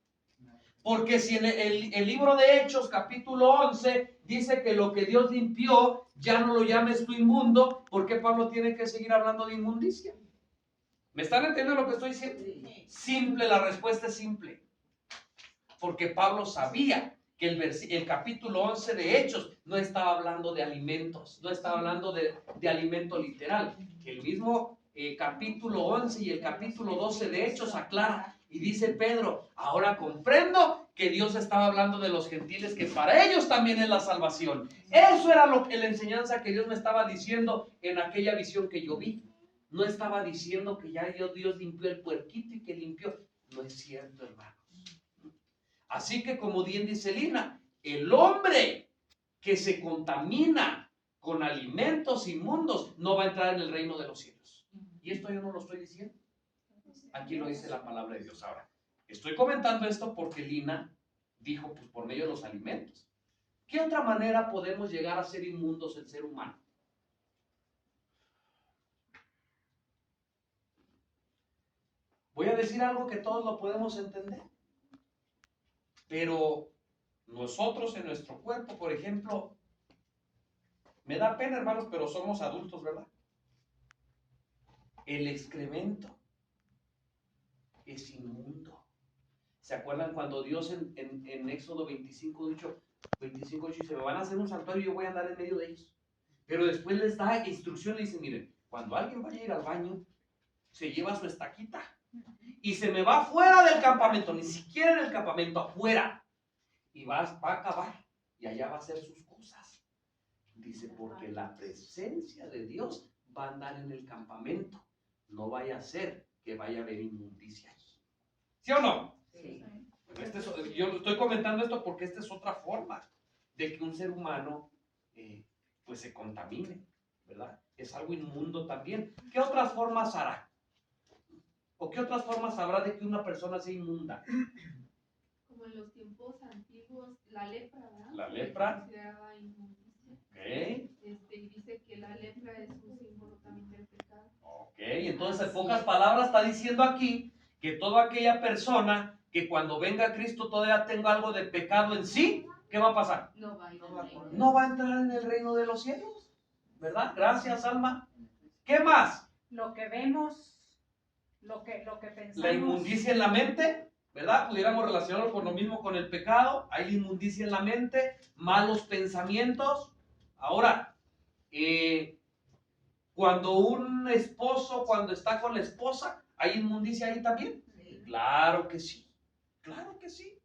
Speaker 1: Porque si en el libro de Hechos, capítulo 11, dice que lo que Dios limpió, ya no lo llames tú inmundo, ¿por qué Pablo tiene que seguir hablando de inmundicia? ¿Me están entendiendo lo que estoy diciendo? Simple, la respuesta es simple. Porque Pablo sabía que el capítulo 11 de Hechos no estaba hablando de alimentos, no estaba hablando de alimento literal. El mismo capítulo 11 y el capítulo 12 de Hechos aclara y dice Pedro, ahora comprendo que Dios estaba hablando de los gentiles, que para ellos también es la salvación. Eso era la enseñanza que Dios me estaba diciendo en aquella visión que yo vi. No estaba diciendo que ya Dios limpió el puerquito y que limpió. No es cierto, hermanos. Así que como bien dice Lina, el hombre que se contamina con alimentos inmundos no va a entrar en el reino de los cielos. Y esto yo no lo estoy diciendo. Aquí lo dice la palabra de Dios. Ahora, estoy comentando esto porque Lina dijo, pues por medio de los alimentos. ¿Qué otra manera podemos llegar a ser inmundos el ser humano? Voy a decir algo que todos lo podemos entender. Pero nosotros en nuestro cuerpo, por ejemplo, me da pena, hermanos, pero somos adultos, ¿verdad? El excremento es inmundo. ¿Se acuerdan cuando Dios en Éxodo 25 dice, me van a hacer un santuario y yo voy a andar en medio de ellos? Pero después les da instrucción, le dicen, miren, cuando alguien vaya a ir al baño, se lleva su estaquita y se me va fuera del campamento, ni siquiera en el campamento, afuera, y va a acabar y allá va a hacer sus cosas. Dice, porque la presencia de Dios va a andar en el campamento, no vaya a ser que vaya a haber inmundicia allí. ¿Sí o no? Sí. Yo estoy comentando esto porque esta es otra forma de que un ser humano pues se contamine, ¿verdad? Es algo inmundo también. ¿Qué otras formas hará? ¿O qué otras formas habrá de que una persona sea inmunda?
Speaker 2: Como en los tiempos antiguos, la lepra, ¿verdad?
Speaker 1: La lepra.
Speaker 2: Se consideraba inmundicia.
Speaker 1: Okay.
Speaker 2: Y dice que la lepra es un símbolo
Speaker 1: Entonces, en pocas palabras, está diciendo aquí que toda aquella persona que cuando venga Cristo todavía tenga algo de pecado en sí, ¿qué va a pasar?
Speaker 2: No va a ir al reino.
Speaker 1: No va a entrar en el reino de los cielos, ¿verdad? Gracias, Alma. ¿Qué más?
Speaker 10: Lo que vemos, lo que pensamos.
Speaker 1: La inmundicia en la mente, ¿verdad? Pudiéramos relacionarlo con lo mismo con el pecado. Hay inmundicia en la mente, malos pensamientos. Ahora, cuando un esposo, cuando está con la esposa, ¿hay inmundicia ahí también?
Speaker 7: Sí.
Speaker 1: Claro que sí, claro que sí.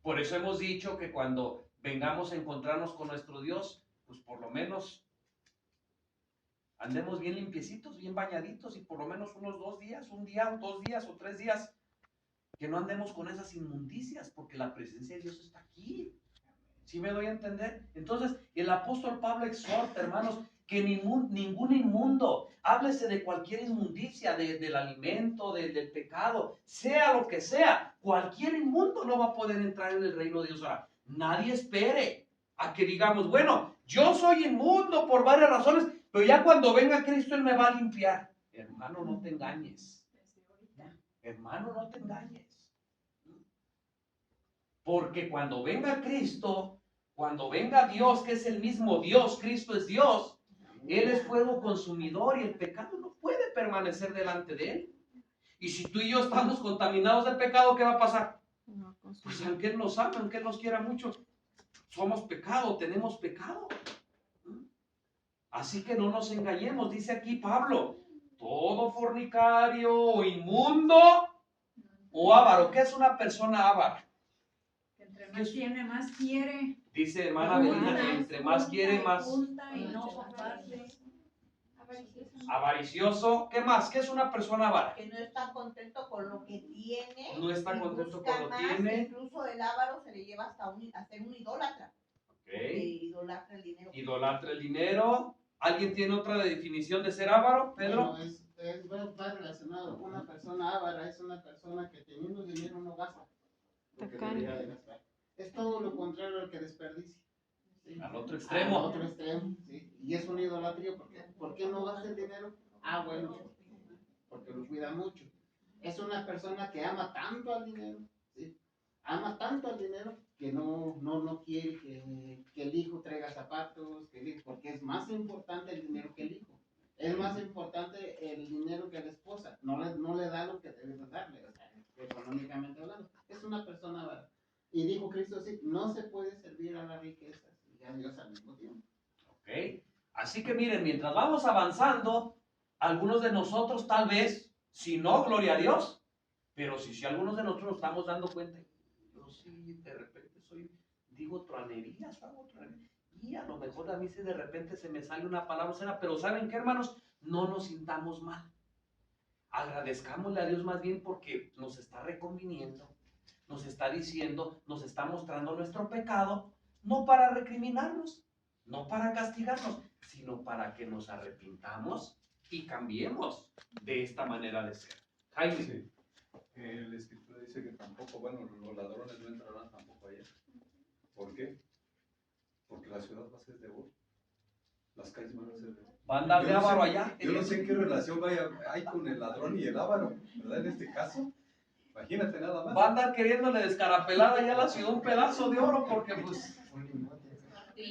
Speaker 1: Por eso hemos dicho que cuando vengamos a encontrarnos con nuestro Dios, pues por lo menos andemos bien limpiecitos, bien bañaditos y por lo menos unos 2 días, un día, 2 días o 3 días, que no andemos con esas inmundicias, porque la presencia de Dios está aquí. ¿Sí me doy a entender? Entonces, el apóstol Pablo exhorta, hermanos, que ningún inmundo, háblese de cualquier inmundicia, del alimento, del pecado, sea lo que sea, cualquier inmundo no va a poder entrar en el reino de Dios. Ahora, nadie espere a que digamos, bueno, yo soy inmundo por varias razones, pero ya cuando venga Cristo Él me va a limpiar. Hermano, no te engañes. Hermano, no te engañes. Porque cuando venga Cristo, cuando venga Dios, que es el mismo Dios, Cristo es Dios, Él es fuego consumidor y el pecado no puede permanecer delante de Él. Y si tú y yo estamos contaminados de pecado, ¿qué va a pasar? Pues aunque Él nos ama, aunque Él nos quiera mucho, somos pecado, tenemos pecado. Así que no nos engañemos, dice aquí Pablo, todo fornicario o inmundo o avaro. ¿Qué es una persona avara?
Speaker 10: Entre más tiene, más quiere.
Speaker 1: Dice hermana Belina que entre más quiere, más
Speaker 10: Junta y no comparte.
Speaker 1: avaricioso. ¿Qué más? ¿Qué es una persona avara?
Speaker 7: Que no está contento con lo que tiene.
Speaker 1: No está
Speaker 7: y
Speaker 1: contento
Speaker 7: busca
Speaker 1: con lo
Speaker 7: más,
Speaker 1: tiene.
Speaker 7: Incluso el avaro se le lleva hasta a ser un idólatra.
Speaker 1: Okay.
Speaker 7: Idolatra el dinero.
Speaker 1: Idolatra el dinero. ¿Alguien tiene otra definición de ser avaro, Pedro?
Speaker 3: Bueno, va relacionado. Una persona avara es una persona que teniendo dinero no gasta lo que debería de gastar. Es todo lo contrario al que desperdicia. ¿Sí?
Speaker 1: Al otro extremo.
Speaker 3: Al otro extremo, sí. Y es un idolatría porque ¿por qué no gasta el dinero? Bueno, porque lo cuida mucho. Es una persona que ama tanto al dinero, ¿sí? Ama tanto al dinero que no quiere que el hijo traiga zapatos, porque es más importante el dinero que el hijo. Es más importante el dinero que la esposa. No le da lo que debe de darle, o sea, económicamente hablando. Es una persona avara. Y dijo Cristo así, no se puede servir a las riquezas y a Dios al mismo tiempo.
Speaker 1: Ok. Así que miren, mientras vamos avanzando, algunos de nosotros tal vez, si no, gloria a Dios, pero si algunos de nosotros nos estamos dando cuenta, yo sí de repente digo truanerías, y a lo mejor a mí sí de repente se me sale una palabra obscena, pero ¿saben qué, hermanos? No nos sintamos mal. Agradezcámosle a Dios más bien porque nos está reconviniendo, nos está diciendo, nos está mostrando nuestro pecado, no para recriminarnos, no para castigarnos, sino para que nos arrepintamos y cambiemos de esta manera de ser. Jaime.
Speaker 9: Sí. El Escritura dice que tampoco, bueno, los ladrones no entrarán tampoco allá. ¿Por qué? Porque la ciudad va a ser de oro. Las calles van a ser de oro.
Speaker 1: ¿Va a andar de avaro allá?
Speaker 9: Yo no sé qué relación hay con el ladrón y el avaro, ¿verdad? En este caso. Imagínate nada más.
Speaker 1: Va a andar queriéndole descarapelar allá a la ciudad un pedazo de oro porque pues...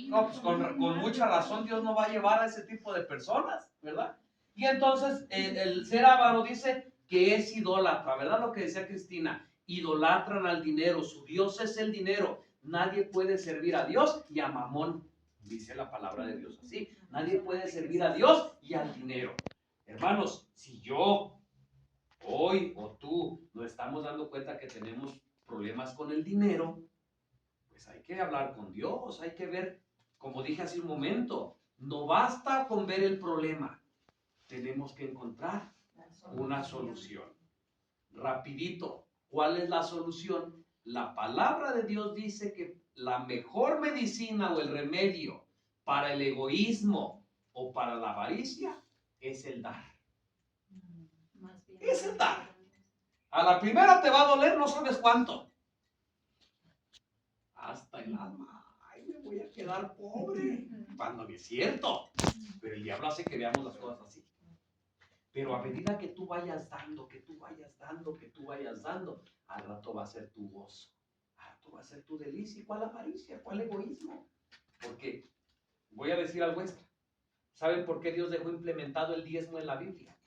Speaker 1: No, pues con mucha razón Dios no va a llevar a ese tipo de personas, ¿verdad? Y entonces el ser avaro dice que es idólatra, ¿verdad? Lo que decía Cristina, idolatran al dinero, su Dios es el dinero. Nadie puede servir a Dios y a Mamón, dice la palabra de Dios así. Nadie puede servir a Dios y al dinero. Hermanos, si yo, hoy o tú, nos estamos dando cuenta que tenemos problemas con el dinero, pues hay que hablar con Dios, hay que ver, como dije hace un momento, no basta con ver el problema, tenemos que encontrar una solución. Rapidito, ¿cuál es la solución? La palabra de Dios dice que la mejor medicina o el remedio para el egoísmo o para la avaricia es el dar. Es el dar. A la primera te va a doler, no sabes cuánto. Hasta el alma. Ay, me voy a quedar pobre. Cuando no es cierto. Pero el diablo hace que veamos las cosas así. Pero a medida que tú vayas dando, que tú vayas dando, que tú vayas dando, al rato va a ser tu gozo, al rato va a ser tu delicia. ¿Y cuál avaricia? ¿Cuál egoísmo? Porque voy a decir algo extra. ¿Saben por qué Dios dejó implementado el diezmo en la Biblia?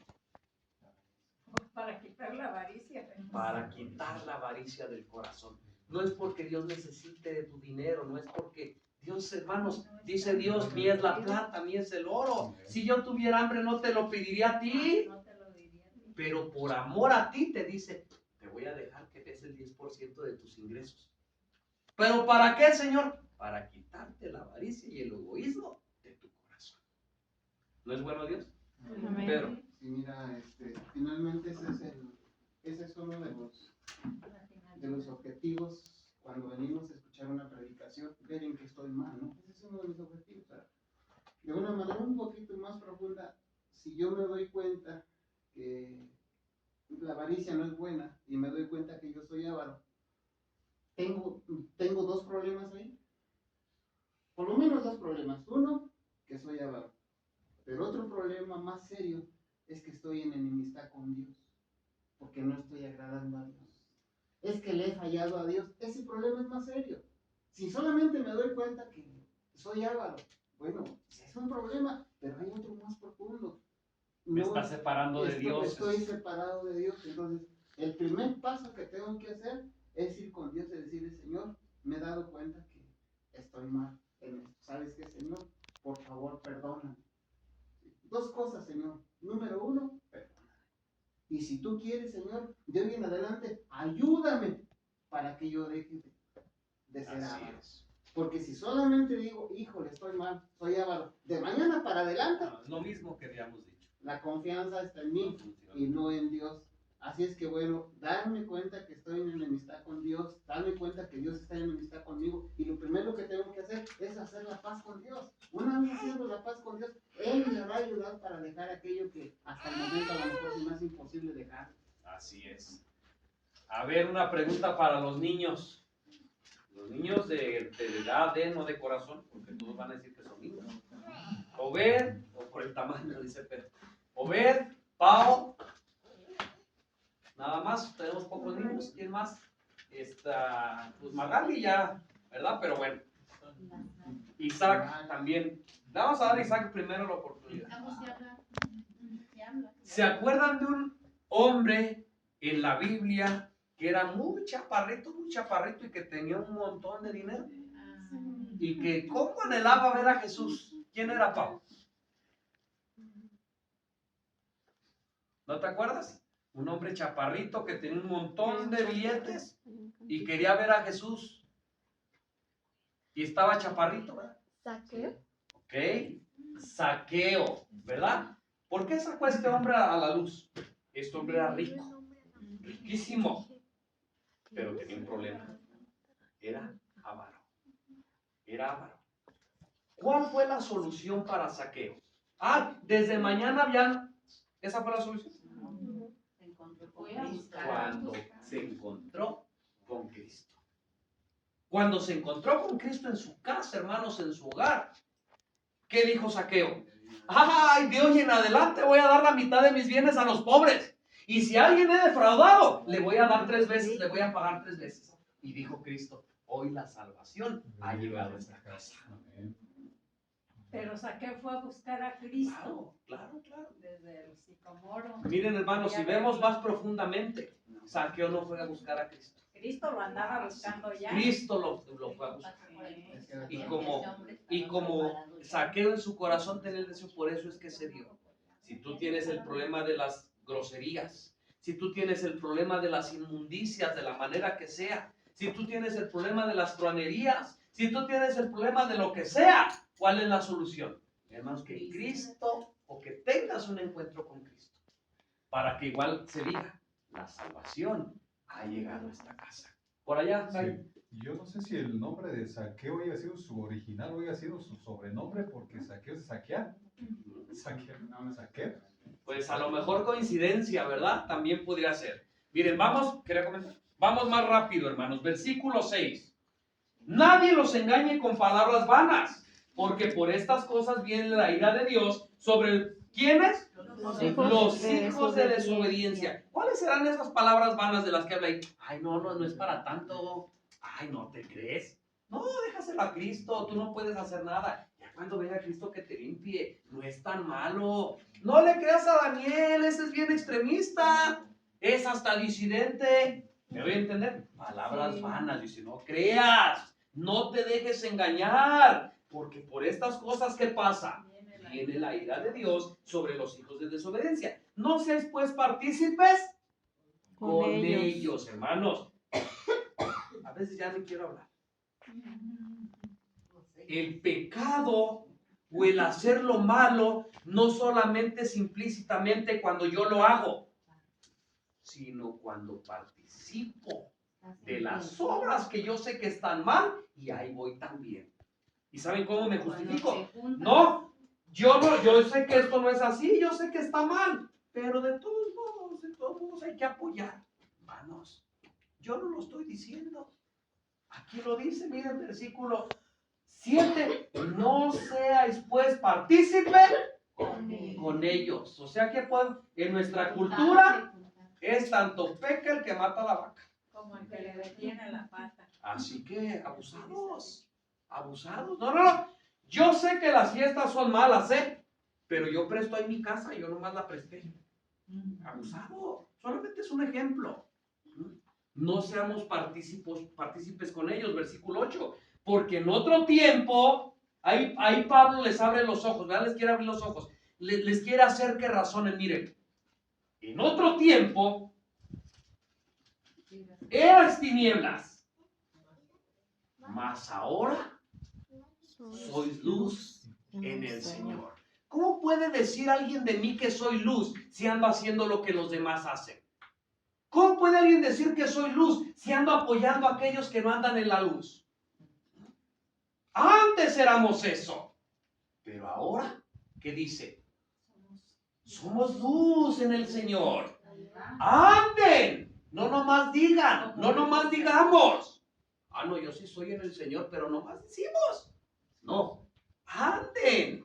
Speaker 10: Para quitar la avaricia.
Speaker 1: Para quitar la avaricia del corazón. No es porque Dios necesite de tu dinero, no es porque Dios, hermanos, dice Dios, ni es la plata, ni es el oro. Si yo tuviera hambre no te lo pediría a ti. Pero por amor a ti te dice, te voy a dejar que des el 10% de tus ingresos. ¿Pero para qué, Señor? Para quitarte la avaricia y el egoísmo de tu corazón. ¿No es bueno Dios?
Speaker 5: Amén.
Speaker 1: Pedro.
Speaker 3: Sí, mira, finalmente ese es uno de los objetivos cuando venimos a escuchar una predicación, ver en que estoy mal, ¿no? Ese es uno de mis objetivos. O sea, de una manera un poquito más profunda, si yo me doy cuenta que la avaricia no es buena y me doy cuenta que yo soy avaro, tengo dos problemas ahí. Por lo menos dos problemas. Uno, que soy avaro. Pero otro problema más serio es que estoy en enemistad con Dios, porque no estoy agradando a Dios. Es que le he fallado a Dios. Ese problema es más serio. Si solamente me doy cuenta que soy avaro, bueno, es un problema, pero hay otro más profundo.
Speaker 1: Me está separando de Dios.
Speaker 3: Estoy separado de Dios. Entonces, el primer paso que tengo que hacer es ir con Dios y decirle, Señor, me he dado cuenta que estoy mal en esto. ¿Sabes qué, Señor? Por favor, perdóname. Dos cosas, Señor. Número uno, perdóname. Y si tú quieres, Señor, de hoy en adelante, ayúdame para que yo deje de ser avaro. Porque si solamente digo, híjole, estoy mal, soy avaro, de mañana para adelante,
Speaker 1: Lo mismo que habíamos dicho.
Speaker 3: la confianza está en mí y no en Dios. Así es que bueno, darme cuenta que estoy en enemistad con Dios, darme cuenta que Dios está en enemistad conmigo, y lo primero que tengo que hacer es hacer la paz con Dios. Una vez haciendo la paz con Dios, Él me va a ayudar para dejar aquello que hasta el momento a lo mejor se me hace imposible dejar.
Speaker 1: Así es. A ver, una pregunta para los niños. Los niños de edad, no de corazón, porque todos van a decir que son niños. Obed, o por el tamaño, dice Pedro. Obed, Pau. Nada más, tenemos pocos niños. ¿Quién más? Pues Magali ya, ¿verdad? Pero bueno. Isaac también. Le vamos a dar a Isaac primero la oportunidad. ¿Se acuerdan de un hombre en la Biblia que era muy chaparrito y que tenía un montón de dinero? Y que cómo anhelaba ver a Jesús. ¿Quién era Pablo? ¿No te acuerdas? Un hombre chaparrito que tenía un montón de billetes y quería ver a Jesús. Y estaba chaparrito, ¿verdad?
Speaker 5: ¿Saqueo?
Speaker 1: Ok, Saqueo, ¿verdad? ¿Por qué sacó a este hombre a la luz? Este hombre era rico, riquísimo, pero tenía un problema. Era avaro. Era avaro. ¿Cuál fue la solución para Saqueo? Desde mañana ya. ¿Esa fue la solución? Cuando se encontró con Cristo. Cuando se encontró con Cristo en su casa, hermanos, en su hogar, ¿qué dijo Saqueo? ¡Ay, de hoy en adelante voy a dar la mitad de mis bienes a los pobres! Y si alguien he defraudado, le voy a dar 3 veces, le voy a pagar 3 veces. Y dijo Cristo, hoy la salvación ha llegado a esta casa.
Speaker 10: Pero Saqueo fue a buscar a Cristo.
Speaker 1: Claro.
Speaker 10: Desde el sicomoro.
Speaker 1: Miren, hermanos, si vemos más profundamente, Saqueo no fue a buscar a Cristo.
Speaker 10: Cristo lo andaba buscando ya.
Speaker 1: Cristo lo fue a buscar. Y como Saqueo en su corazón tenía el deseo, por eso es que se dio. Si tú tienes el problema de las groserías, si tú tienes el problema de las inmundicias, de la manera que sea, si tú tienes el problema de las truanerías, si tú tienes el problema de lo que sea, ¿cuál es la solución? Hermanos, que Cristo, o que tengas un encuentro con Cristo, para que igual se diga, la salvación ha llegado a esta casa. Por allá,
Speaker 9: sí. Yo no sé si el nombre de Saqueo haya sido su original o haya sido su sobrenombre, porque Saqueo es saquear. Saqueo.
Speaker 1: Pues a lo mejor coincidencia, ¿verdad? También podría ser. Miren, quería comentar. Vamos más rápido, hermanos. Versículo 6. Nadie los engañe con palabras vanas, Porque por estas cosas viene la ira de Dios sobre ¿quiénes?
Speaker 5: Los
Speaker 1: Los hijos de desobediencia. ¿Cuáles serán esas palabras vanas de las que habla ahí? Ay, no es para tanto. Ay, no te crees. No, déjaselo a Cristo, tú no puedes hacer nada. Ya cuando venga Cristo que te limpie, no es tan malo. No le creas a Daniel, ese es bien extremista. Es hasta disidente. ¿Me voy a entender? Palabras vanas, dice, no creas, no te dejes engañar, porque por estas cosas que pasa, viene la ira de Dios sobre los hijos de desobediencia. No seáis pues partícipes con ellos, hermanos. A veces ya no quiero hablar. El pecado o el hacer lo malo no solamente es implícitamente cuando yo lo hago, sino cuando participo de las obras que yo sé que están mal y ahí voy también. ¿Y saben cómo me justifico? No, yo sé que esto no es así, yo sé que está mal, pero de todos modos hay que apoyar. Hermanos, yo no lo estoy diciendo. Aquí lo dice, miren, versículo 7, no seáis pues partícipe con ellos. O sea que en nuestra cultura es tanto peca el que mata a la vaca
Speaker 10: como el que le detiene la pata.
Speaker 1: Así que abusados. No. Yo sé que las fiestas son malas, pero yo presto ahí mi casa, yo nomás la presté. Abusado. Solamente es un ejemplo. No seamos partícipes con ellos, versículo 8. Porque en otro tiempo, ahí Pablo les abre los ojos, ¿verdad? Les quiere abrir los ojos. Les quiere hacer que razonen. Miren, en otro tiempo, eras tinieblas, mas ahora sois luz en el Señor. ¿Cómo puede decir alguien de mí que soy luz si ando haciendo lo que los demás hacen? ¿Cómo puede alguien decir que soy luz si ando apoyando a aquellos que no andan en la luz? Antes éramos eso, pero ahora, ¿qué dice? Somos luz en el Señor. ¡Anden! No nomás digan, no nomás digamos. Ah, no, yo sí soy en el Señor, pero nomás decimos. No, anden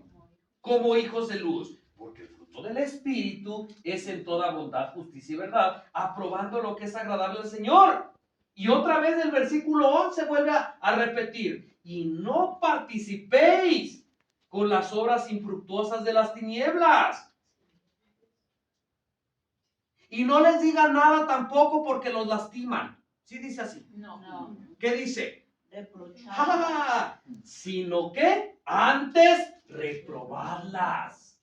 Speaker 1: como hijos de luz, porque el fruto del Espíritu es en toda bondad, justicia y verdad, aprobando lo que es agradable al Señor. Y otra vez el versículo 11 vuelve a repetir, y no participéis con las obras infructuosas de las tinieblas. Y no les diga nada tampoco porque los lastiman. ¿Sí dice así?
Speaker 10: No.
Speaker 1: ¿Qué dice?
Speaker 7: Reprochar.
Speaker 1: Sino que antes reprobarlas.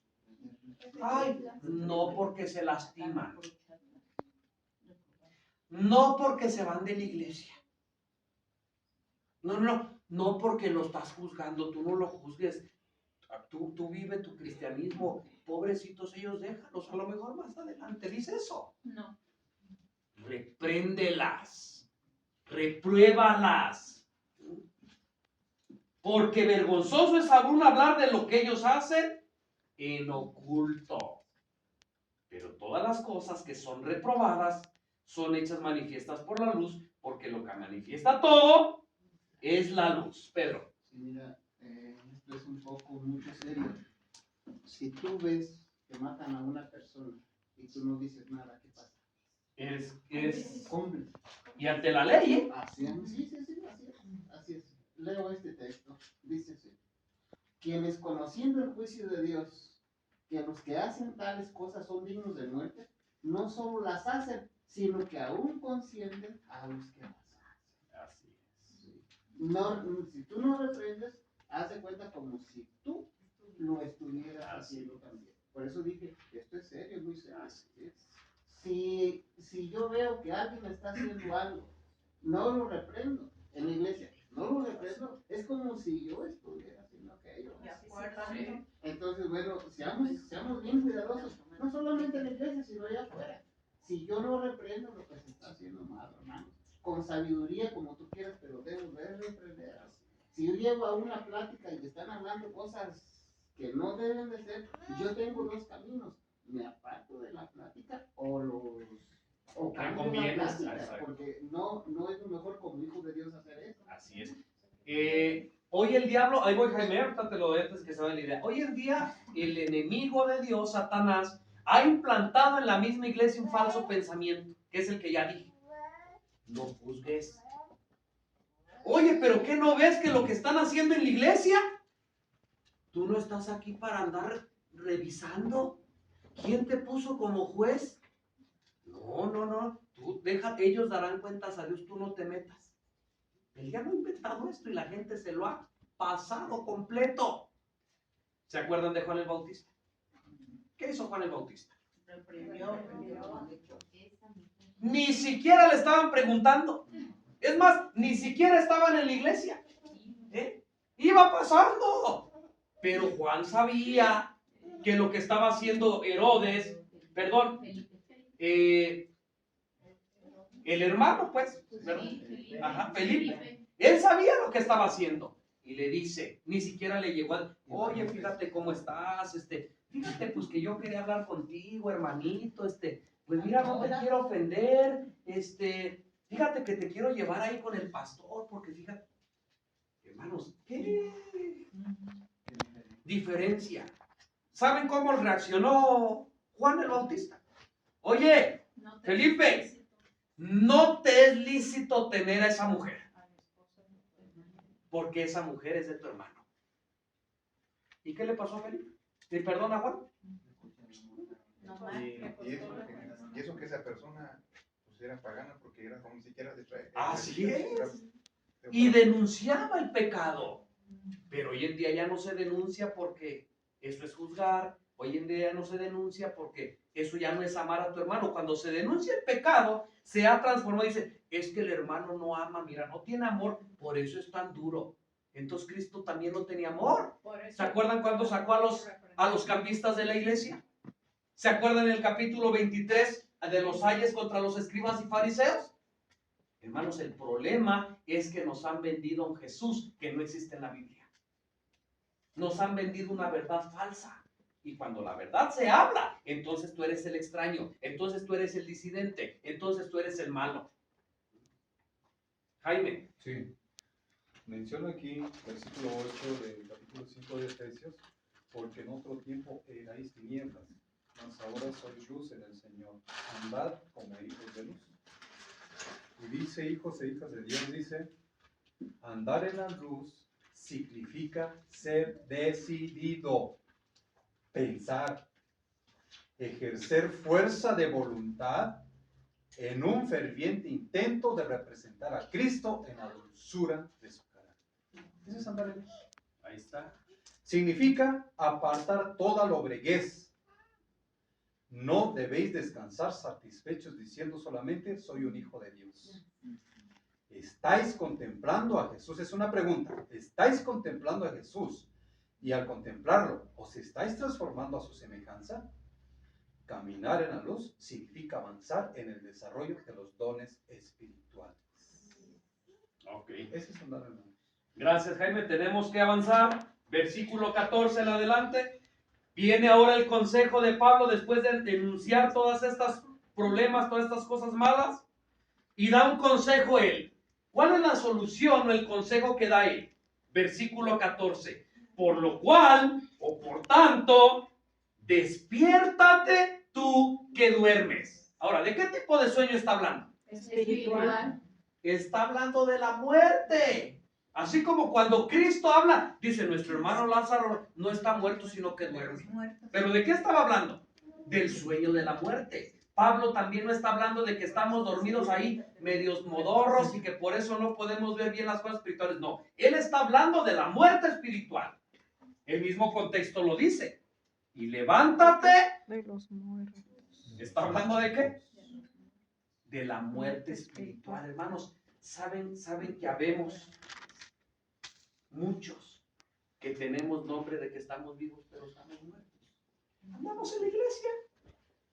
Speaker 1: Ay, no porque se lastiman. No porque se van de la iglesia. No porque lo estás juzgando, tú no lo juzgues. Tú vive tu cristianismo. Pobrecitos ellos, déjalos. A lo mejor más adelante dice eso.
Speaker 10: No.
Speaker 1: Repréndelas. Repruébalas. Porque vergonzoso es aún hablar de lo que ellos hacen en oculto. Pero todas las cosas que son reprobadas son hechas manifiestas por la luz, porque lo que manifiesta todo es la luz. Pedro.
Speaker 3: Sí, mira, esto es un poco mucho serio. Si tú ves que matan a una persona y tú no dices nada, ¿qué pasa?
Speaker 1: Es
Speaker 3: cómplice.
Speaker 1: Y ante la ley, ¿eh?
Speaker 3: Así es, así es. Leo este texto, dice así. Quienes conociendo el juicio de Dios, que los que hacen tales cosas son dignos de muerte, no solo las hacen, sino que aún consienten a los que las hacen.
Speaker 1: Así es.
Speaker 3: Sí. No, si tú no reprendes, haz de cuenta como si tú lo estuvieras haciendo también. Por eso dije, esto es serio, es muy serio. Si yo veo que alguien está haciendo algo, no lo reprendo en la iglesia, no lo reprendo, es como si yo estuviera haciendo aquello.
Speaker 10: De acuerdo.
Speaker 1: Sí.
Speaker 3: Entonces, bueno, seamos bien cuidadosos, no solamente en la iglesia, sino allá afuera. Si yo no reprendo lo que se está haciendo mal, hermano, con sabiduría como tú quieras, pero debo de reprender. Si yo llego a una plática y me están hablando cosas que no deben de ser, yo tengo dos caminos: me aparto de la plática o cambio la plática, porque no es lo mejor como hijo de Dios hacer eso.
Speaker 1: Así es. Hoy el diablo, ahí voy Jaime, ahorita te lo doy antes que se vaya la idea. Hoy en día el enemigo de Dios, Satanás, ha implantado en la misma iglesia un falso pensamiento, que es el que ya dije. No juzgues. Oye, pero ¿qué no ves que lo que están haciendo en la iglesia? Tú no estás aquí para andar revisando. ¿Quién te puso como juez? No. Tú deja, ellos darán cuentas a Dios, tú no te metas. El diablo ha inventado esto y la gente se lo ha pasado completo. ¿Se acuerdan de Juan el Bautista? ¿Qué hizo Juan el Bautista? Ni siquiera le estaban preguntando. Es más, ni siquiera estaban en la iglesia. Iba pasando. Pero Juan sabía que lo que estaba haciendo Herodes, perdón, el hermano, pues, ajá, Felipe, él sabía lo que estaba haciendo. Y le dice, ni siquiera le llegó a, oye, fíjate cómo estás, fíjate, pues que yo quería hablar contigo, hermanito, pues mira, no te quiero ofender, fíjate que te quiero llevar ahí con el pastor, porque fíjate, hermanos, ¿qué diferencia? ¿Saben cómo reaccionó Juan el Bautista? Oye, Felipe, no te es lícito tener a esa mujer, porque esa mujer es de tu hermano. ¿Y qué le pasó a Felipe? ¿Le perdona a Juan?
Speaker 11: Y eso que esa persona pues era pagana, porque era como ni siquiera de Israel.
Speaker 1: Así es. Y denunciaba el pecado. Pero hoy en día ya no se denuncia porque eso es juzgar. Hoy en día ya no se denuncia porque eso ya no es amar a tu hermano. Cuando se denuncia el pecado, se ha transformado y dice, es que el hermano no ama, mira, no tiene amor, por eso es tan duro. Entonces Cristo también no tenía amor. ¿Se acuerdan cuando sacó a los campistas de la iglesia? ¿Se acuerdan el capítulo 23 de los ayes contra los escribas y fariseos? Hermanos, el problema es que nos han vendido a un Jesús que no existe en la Biblia. Nos han vendido una verdad falsa. Y cuando la verdad se habla, entonces tú eres el extraño, entonces tú eres el disidente, entonces tú eres el malo. Jaime.
Speaker 9: Sí. Menciona aquí, versículo 8 del capítulo 5 de Efesios, porque en otro tiempo erais tinieblas, mas ahora sois luz en el Señor. Andad como hijos de luz. Y dice, hijos e hijas de Dios, dice, andar en la luz significa ser decidido, pensar, ejercer fuerza de voluntad en un ferviente intento de representar a Cristo en la dulzura de su carácter. Eso es andar en luz.
Speaker 1: Ahí está.
Speaker 9: Significa apartar toda lobreguez. No debéis descansar satisfechos diciendo solamente soy un hijo de Dios. ¿Estáis contemplando a Jesús? Es una pregunta. ¿Estáis contemplando a Jesús? Y al contemplarlo, ¿os estáis transformando a su semejanza? Caminar en la luz significa avanzar en el desarrollo de los dones espirituales.
Speaker 1: Ok.
Speaker 9: Ese es andar en la luz.
Speaker 1: Gracias, Jaime. Tenemos que avanzar. Versículo 14 en adelante. Viene ahora el consejo de Pablo después de denunciar todas estas problemas, todas estas cosas malas. Y da un consejo él. ¿Cuál es la solución o el consejo que da él? Versículo 14. Por lo cual, o por tanto, despiértate tú que duermes. Ahora, ¿de qué tipo de sueño está hablando?
Speaker 5: Espiritual.
Speaker 1: Está hablando de la muerte. Así como cuando Cristo habla, dice, nuestro hermano Lázaro no está muerto, sino que duerme. ¿Pero de qué estaba hablando? Del sueño de la muerte. Pablo también no está hablando de que estamos dormidos ahí, medios modorros, y que por eso no podemos ver bien las cosas espirituales. No, él está hablando de la muerte espiritual. El mismo contexto lo dice. Y levántate.
Speaker 5: De los muertos.
Speaker 1: ¿Está hablando de qué? De la muerte espiritual, hermanos. ¿Saben que habemos muchos que tenemos nombre de que estamos vivos, pero estamos muertos? Andamos en la iglesia.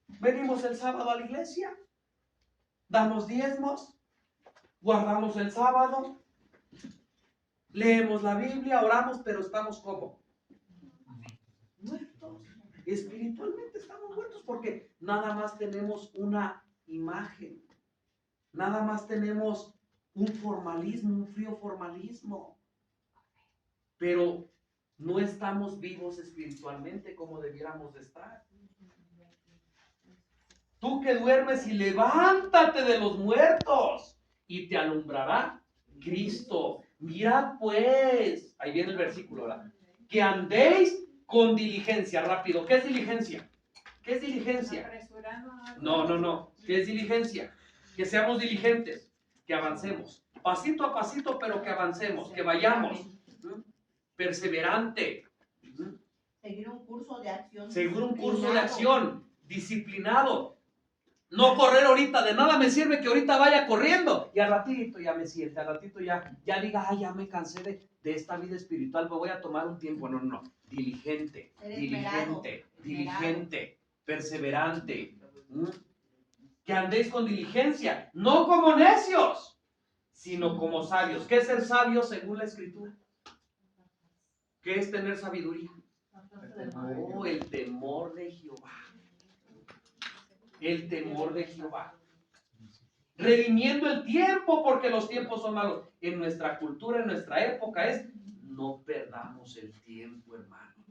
Speaker 1: Venimos el sábado a la iglesia. Damos diezmos. Guardamos el sábado. Leemos la Biblia, oramos, pero estamos como muertos. Espiritualmente estamos muertos porque nada más tenemos una imagen. Nada más tenemos un formalismo, un frío formalismo. pero no estamos vivos espiritualmente como debiéramos de estar. Tú que duermes y levántate de los muertos y te alumbrará Cristo. Mirad pues, ahí viene el versículo, ¿verdad? Que andéis con diligencia, rápido. ¿Qué es diligencia? ¿Qué es diligencia? No. ¿Qué es diligencia? Que seamos diligentes, que avancemos. Pasito a pasito, pero que avancemos, que vayamos. Perseverante.
Speaker 7: Seguir un curso de acción.
Speaker 1: Seguir un curso de
Speaker 7: disciplinado.
Speaker 1: acción, disciplinado. No correr ahorita, de nada me sirve que ahorita vaya corriendo y al ratito ya me siente, al ratito ya diga, ya me cansé de esta vida espiritual, me voy a tomar un tiempo. No. Diligente, diligente, perseverante. Que andéis con diligencia, no como necios, sino como sabios. ¿Qué es ser sabio según la Escritura? ¿Qué es tener sabiduría? Oh, el temor de Jehová. El temor de Jehová. Redimiendo el tiempo, porque los tiempos son malos. En nuestra cultura, en nuestra época es, no perdamos el tiempo, hermano.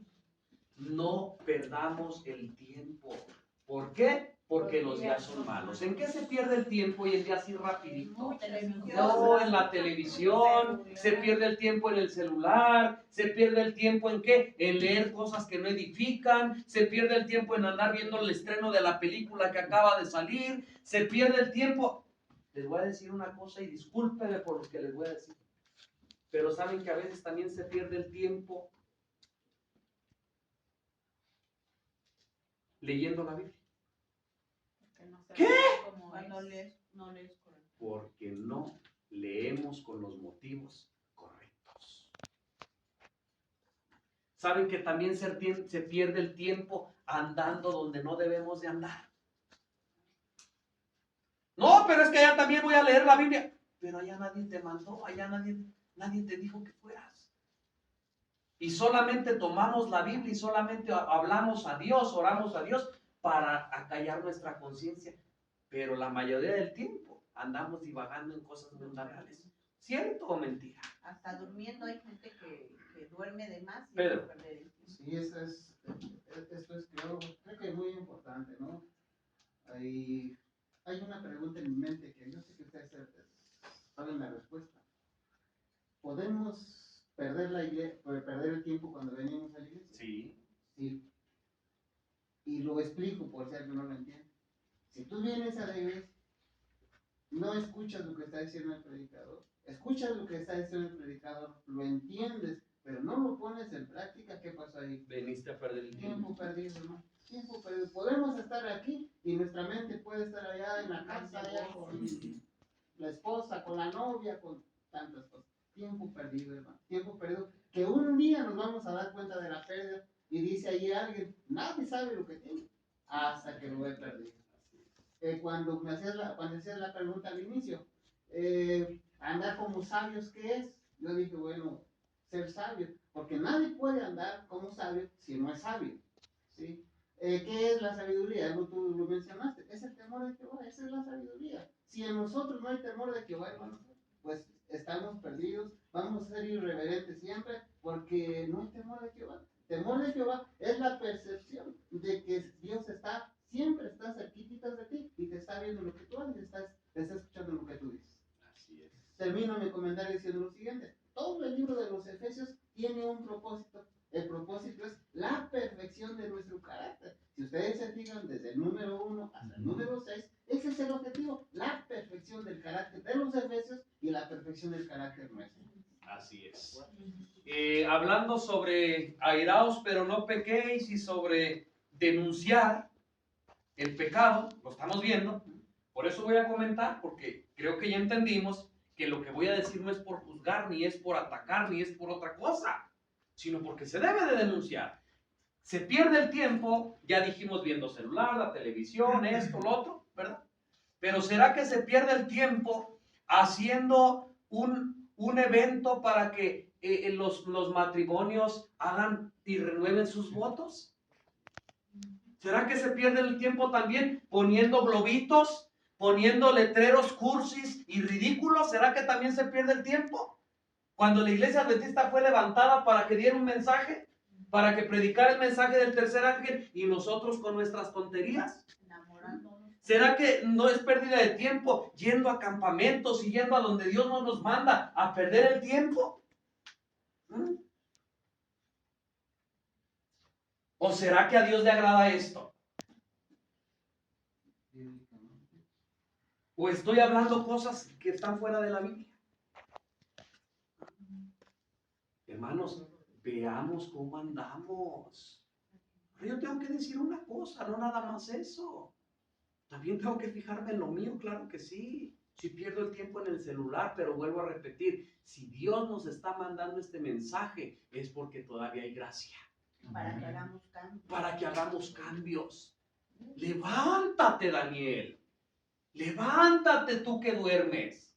Speaker 1: No perdamos el tiempo. ¿Por qué? Porque los días son malos. ¿En qué se pierde el tiempo hoy en día así rapidito? No, en la televisión, se pierde el tiempo en el celular, se pierde el tiempo en qué, en leer cosas que no edifican, se pierde el tiempo en andar viendo el estreno de la película que acaba de salir, se pierde el tiempo. Les voy a decir una cosa y discúlpenme por lo que les voy a decir, pero saben que a veces también se pierde el tiempo leyendo la Biblia. ¿Qué?
Speaker 7: Cuando no lees correcto.
Speaker 1: Porque no leemos con los motivos correctos. Saben que también se pierde el tiempo andando donde no debemos de andar. No, pero es que allá también voy a leer la Biblia. Pero allá nadie te mandó, allá nadie te dijo que fueras. Y solamente tomamos la Biblia y solamente hablamos a Dios, oramos a Dios para acallar nuestra conciencia. Pero la mayoría del tiempo andamos divagando en cosas mundanales. ¿Cierto o mentira?
Speaker 7: Hasta durmiendo hay gente que duerme de más y
Speaker 1: Pedro.
Speaker 7: perder el tiempo.
Speaker 3: Sí, esto es creo que es muy importante, ¿no? Hay una pregunta en mi mente que yo sé que ustedes saben la respuesta. ¿Podemos perder el tiempo cuando venimos a la iglesia?
Speaker 1: Sí.
Speaker 3: Sí. Y lo explico por si alguien no lo entiende. Si tú vienes a la iglesia, no escuchas lo que está diciendo el predicador, escuchas lo que está diciendo el predicador, lo entiendes, pero no lo pones en práctica, ¿qué pasó ahí?
Speaker 1: Veniste a perder el tiempo.
Speaker 3: Tiempo perdido, ¿no? Tiempo perdido. Podemos estar aquí y nuestra mente puede estar allá en la casa, allá con la esposa, con la novia, con tantas cosas. Tiempo perdido, hermano. Tiempo perdido. Que un día nos vamos a dar cuenta de la pérdida y dice allí alguien, nadie sabe lo que tiene hasta que lo he perdido. Cuando me hacías la pregunta al inicio, andar como sabios, ¿qué es? Yo dije, bueno, ser sabio, porque nadie puede andar como sabio si no es sabio, ¿sí? ¿Qué es la sabiduría? Tú lo mencionaste, es el temor de Jehová, esa es la sabiduría. Si en nosotros no hay temor de Jehová, hermano, pues estamos perdidos, vamos a ser irreverentes siempre, porque no hay temor de Jehová. Temor de Jehová es la percepción de que Dios siempre está cerquita de ti y te está viendo lo que tú haces, está escuchando lo que tú dices.
Speaker 1: Así es.
Speaker 3: Termino mi comentario diciendo lo siguiente. Todo el libro de los Efesios tiene un propósito. El propósito es la perfección de nuestro carácter. Si ustedes se fijan desde el número 1 hasta el número 6, ese es el objetivo, la perfección del carácter de los Efesios y la perfección del carácter nuestro.
Speaker 1: Así es. Hablando sobre airaos pero no pequéis y sobre denunciar el pecado, lo estamos viendo. Por eso voy a comentar, porque creo que ya entendimos que lo que voy a decir no es por juzgar, ni es por atacar, ni es por otra cosa, sino porque se debe de denunciar. Se pierde el tiempo, ya dijimos, viendo celular, la televisión, esto, lo otro, ¿verdad? Pero ¿será que se pierde el tiempo haciendo un evento para que los matrimonios hagan y renueven sus votos? ¿Será que se pierde el tiempo también poniendo globitos, poniendo letreros cursis y ridículos? ¿Será que también se pierde el tiempo? Cuando la iglesia adventista fue levantada para que diera un mensaje, para que predicara el mensaje del tercer ángel, y nosotros con nuestras tonterías. ¿Será que no es pérdida de tiempo yendo a campamentos y yendo a donde Dios no nos manda a perder el tiempo? ¿O será que a Dios le agrada esto? ¿O estoy hablando cosas que están fuera de la Biblia? Hermanos, veamos cómo andamos. Yo tengo que decir una cosa, no nada más eso. También tengo que fijarme en lo mío, claro que sí. Si pierdo el tiempo en el celular, pero vuelvo a repetir, si Dios nos está mandando este mensaje, es porque todavía hay gracia.
Speaker 7: Para que hagamos cambios.
Speaker 1: Para que hagamos cambios. Levántate, Daniel. Levántate tú que duermes.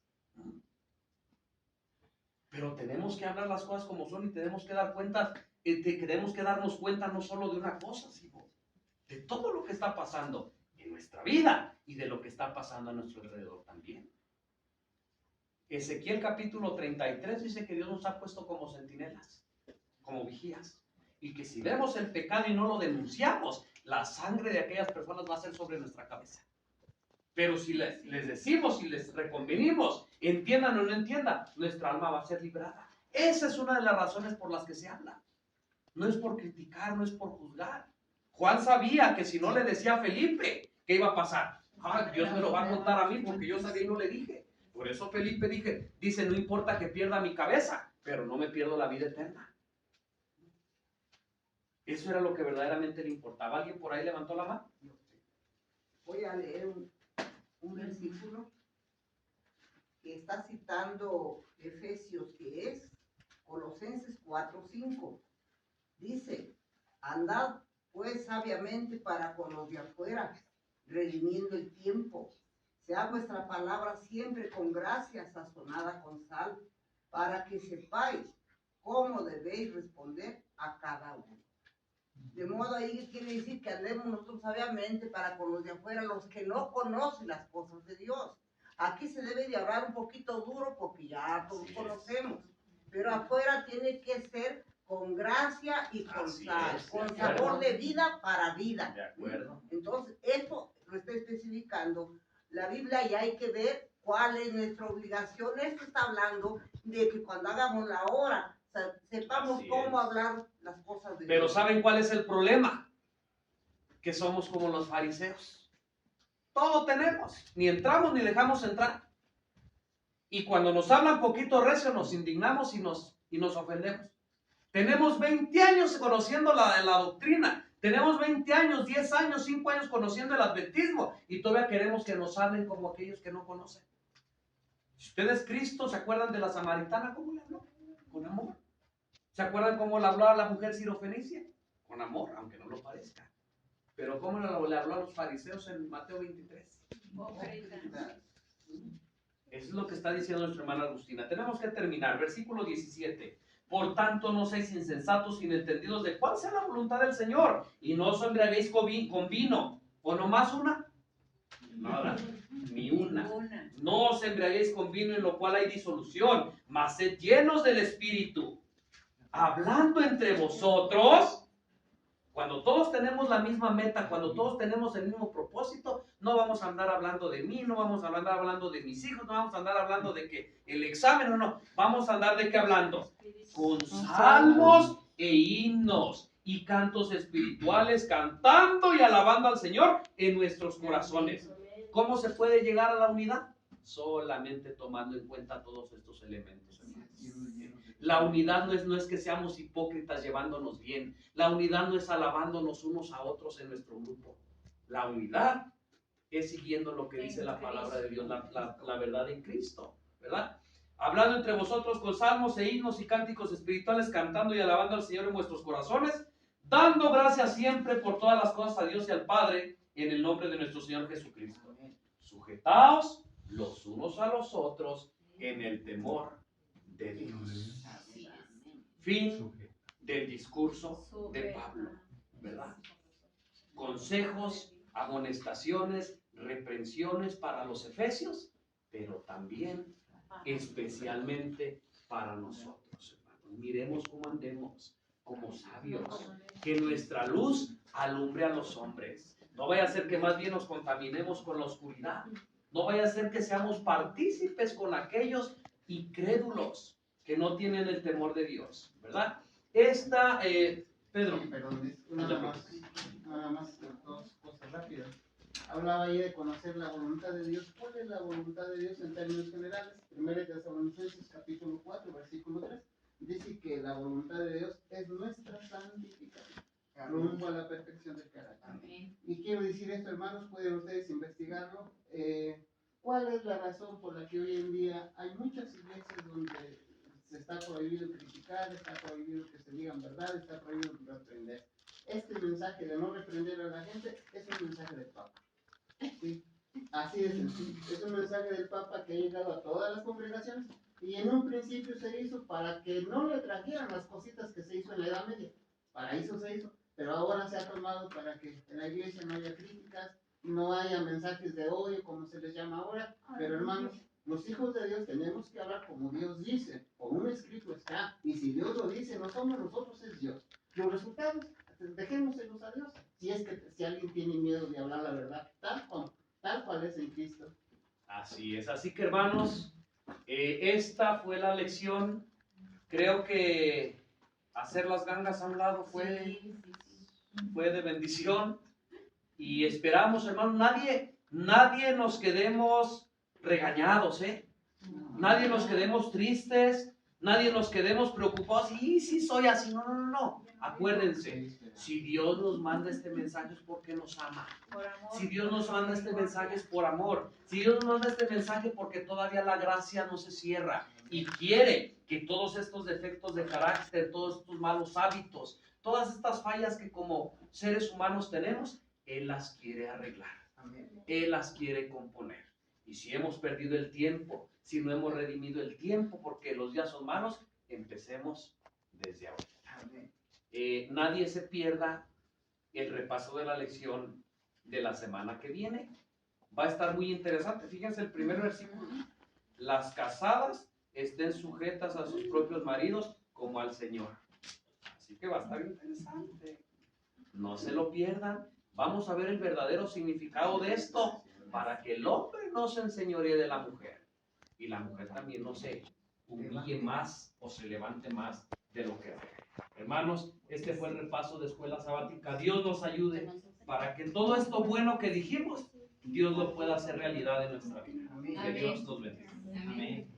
Speaker 1: Pero tenemos que hablar las cosas como son y tenemos que dar cuenta, tenemos que darnos cuenta no solo de una cosa, sino de todo lo que está pasando en nuestra vida y de lo que está pasando a nuestro alrededor también. Ezequiel capítulo 33 dice que Dios nos ha puesto como centinelas, como vigías, y que si vemos el pecado y no lo denunciamos, la sangre de aquellas personas va a ser sobre nuestra cabeza. Pero si les decimos y les reconvenimos, entiendan o no entiendan, nuestra alma va a ser librada. Esa es una de las razones por las que se habla. No es por criticar, no es por juzgar. Juan sabía que si no le decía a Felipe, ¿qué iba a pasar? Dios me lo va a contar a mí porque yo sabía y no le dije. Por eso Felipe dice, no importa que pierda mi cabeza, pero no me pierdo la vida eterna. Eso era lo que verdaderamente le importaba. ¿Alguien por ahí levantó la mano?
Speaker 7: Voy a leer un versículo que está citando Efesios, que es Colosenses 4:5. Dice, andad pues sabiamente para con los de afuera, redimiendo el tiempo. Sea vuestra palabra siempre con gracia, sazonada con sal, para que sepáis cómo debéis responder a cada uno. De modo ahí que quiere decir que andemos nosotros sabiamente para con los de afuera, los que no conocen las cosas de Dios. Aquí se debe de hablar un poquito duro porque ya todos conocemos, pero afuera tiene que ser con gracia y con sal, con sabor de vida para vida.
Speaker 1: De acuerdo.
Speaker 7: Entonces, esto lo está especificando la Biblia y hay que ver cuál es nuestra obligación. Esto está hablando de que cuando hagamos la hora, sepamos cómo hablar las cosas de Dios.
Speaker 1: Pero ¿saben cuál es el problema? Que somos como los fariseos. Todo tenemos. Ni entramos ni dejamos entrar. Y cuando nos hablan poquito recio, nos indignamos y nos ofendemos. Tenemos 20 años conociendo la doctrina. Tenemos 20 años, 10 años, 5 años conociendo el adventismo. Y todavía queremos que nos hablen como aquellos que no conocen. Si ustedes, Cristo, ¿se acuerdan de la samaritana? ¿Cómo le habló? Con amor. ¿Se acuerdan cómo le habló a la mujer sirofenicia? Con amor, aunque no lo parezca. Pero ¿cómo le habló a los fariseos en Mateo 23? Eso es lo que está diciendo nuestra hermana Agustina. Tenemos que terminar. Versículo 17. Por tanto, no seáis insensatos, inentendidos de cuál sea la voluntad del Señor. Y no os embriaguéis con vino. ¿O nomás una? Nada, ni una. No os embriaguéis con vino en lo cual hay disolución, mas sed llenos del Espíritu, hablando entre vosotros. Cuando todos tenemos la misma meta, cuando todos tenemos el mismo propósito, no vamos a andar hablando de mí, no vamos a andar hablando de mis hijos, no vamos a andar hablando de que el examen, no, vamos a andar de qué hablando, con salmos e himnos y cantos espirituales, cantando y alabando al Señor en nuestros corazones. ¿Cómo se puede llegar a la unidad? Solamente tomando en cuenta todos estos elementos, hermanos. La unidad no es que seamos hipócritas llevándonos bien. La unidad no es alabándonos unos a otros en nuestro grupo. La unidad es siguiendo lo que dice la palabra de Dios, la verdad en Cristo, ¿verdad? Hablando entre vosotros con salmos e himnos y cánticos espirituales, cantando y alabando al Señor en vuestros corazones, dando gracias siempre por todas las cosas a Dios y al Padre, en el nombre de nuestro Señor Jesucristo. Sujetaos los unos a los otros en el temor de Dios. Fin del discurso de Pablo, ¿verdad? Consejos, amonestaciones, reprensiones para los efesios, pero también especialmente para nosotros, hermanos. Miremos cómo andemos como sabios, que nuestra luz alumbre a los hombres. No vaya a ser que más bien nos contaminemos con la oscuridad. No vaya a ser que seamos partícipes con aquellos incrédulos que no tienen el temor de Dios, ¿verdad? Pedro.
Speaker 3: Perdón, nada más dos cosas rápidas. Hablaba ahí de conocer la voluntad de Dios. ¿Cuál es la voluntad de Dios en términos generales? 1 Tesalonicenses capítulo 4, versículo 3. Dice que la voluntad de Dios es nuestra santificación, rumbo a la perfección del carácter.
Speaker 2: Amén.
Speaker 3: Y quiero decir esto, hermanos, pueden ustedes investigarlo. ¿Cuál es la razón por la que hoy en día hay muchas iglesias donde se está prohibido criticar, está prohibido que se digan verdad, está prohibido reprender? Este mensaje de no reprender a la gente es un mensaje del Papa. ¿Sí? Así de sencillo. Es un mensaje del Papa que ha llegado a todas las congregaciones y en un principio se hizo para que no le trajeran las cositas que se hizo en la Edad Media. Para eso se hizo. Pero ahora se ha tomado para que en la iglesia no haya críticas, no haya mensajes de odio, como se les llama ahora. Pero hermanos, los hijos de Dios tenemos que hablar como Dios dice. Por un escrito está. Y si Dios lo dice, no somos nosotros, es Dios. Los resultados, dejémoselos a Dios. Si alguien tiene miedo de hablar la verdad, tal cual es en Cristo.
Speaker 1: Así es. Así que, hermanos, esta fue la lección. Creo que hacer las gangas a un lado fue de bendición. Y esperamos, hermanos, nadie nos quedemos regañados, Nadie nos quedemos tristes, nadie nos quedemos preocupados. Y sí soy así, no. Acuérdense, si Dios nos manda este mensaje es porque nos ama. Si Dios nos manda este mensaje es por amor. Si Dios nos manda este mensaje porque todavía la gracia no se cierra y quiere que todos estos defectos de carácter, todos estos malos hábitos, todas estas fallas que como seres humanos tenemos, Él las quiere arreglar. Él las quiere componer. Y si hemos perdido el tiempo, si no hemos redimido el tiempo porque los días son malos, empecemos desde ahora. Nadie se pierda el repaso de la lección de la semana que viene. Va a estar muy interesante. Fíjense el primer versículo. Las casadas estén sujetas a sus propios maridos como al Señor. Así que va a estar interesante. No se lo pierdan. Vamos a ver el verdadero significado de esto para que el hombre no se enseñoree de la mujer y la mujer también no se humille más o se levante más de lo que debe. Hermanos, este fue el repaso de escuela sabática. Dios nos ayude para que todo esto bueno que dijimos, Dios lo pueda hacer realidad en nuestra vida. Que Dios nos bendiga.
Speaker 2: Amén.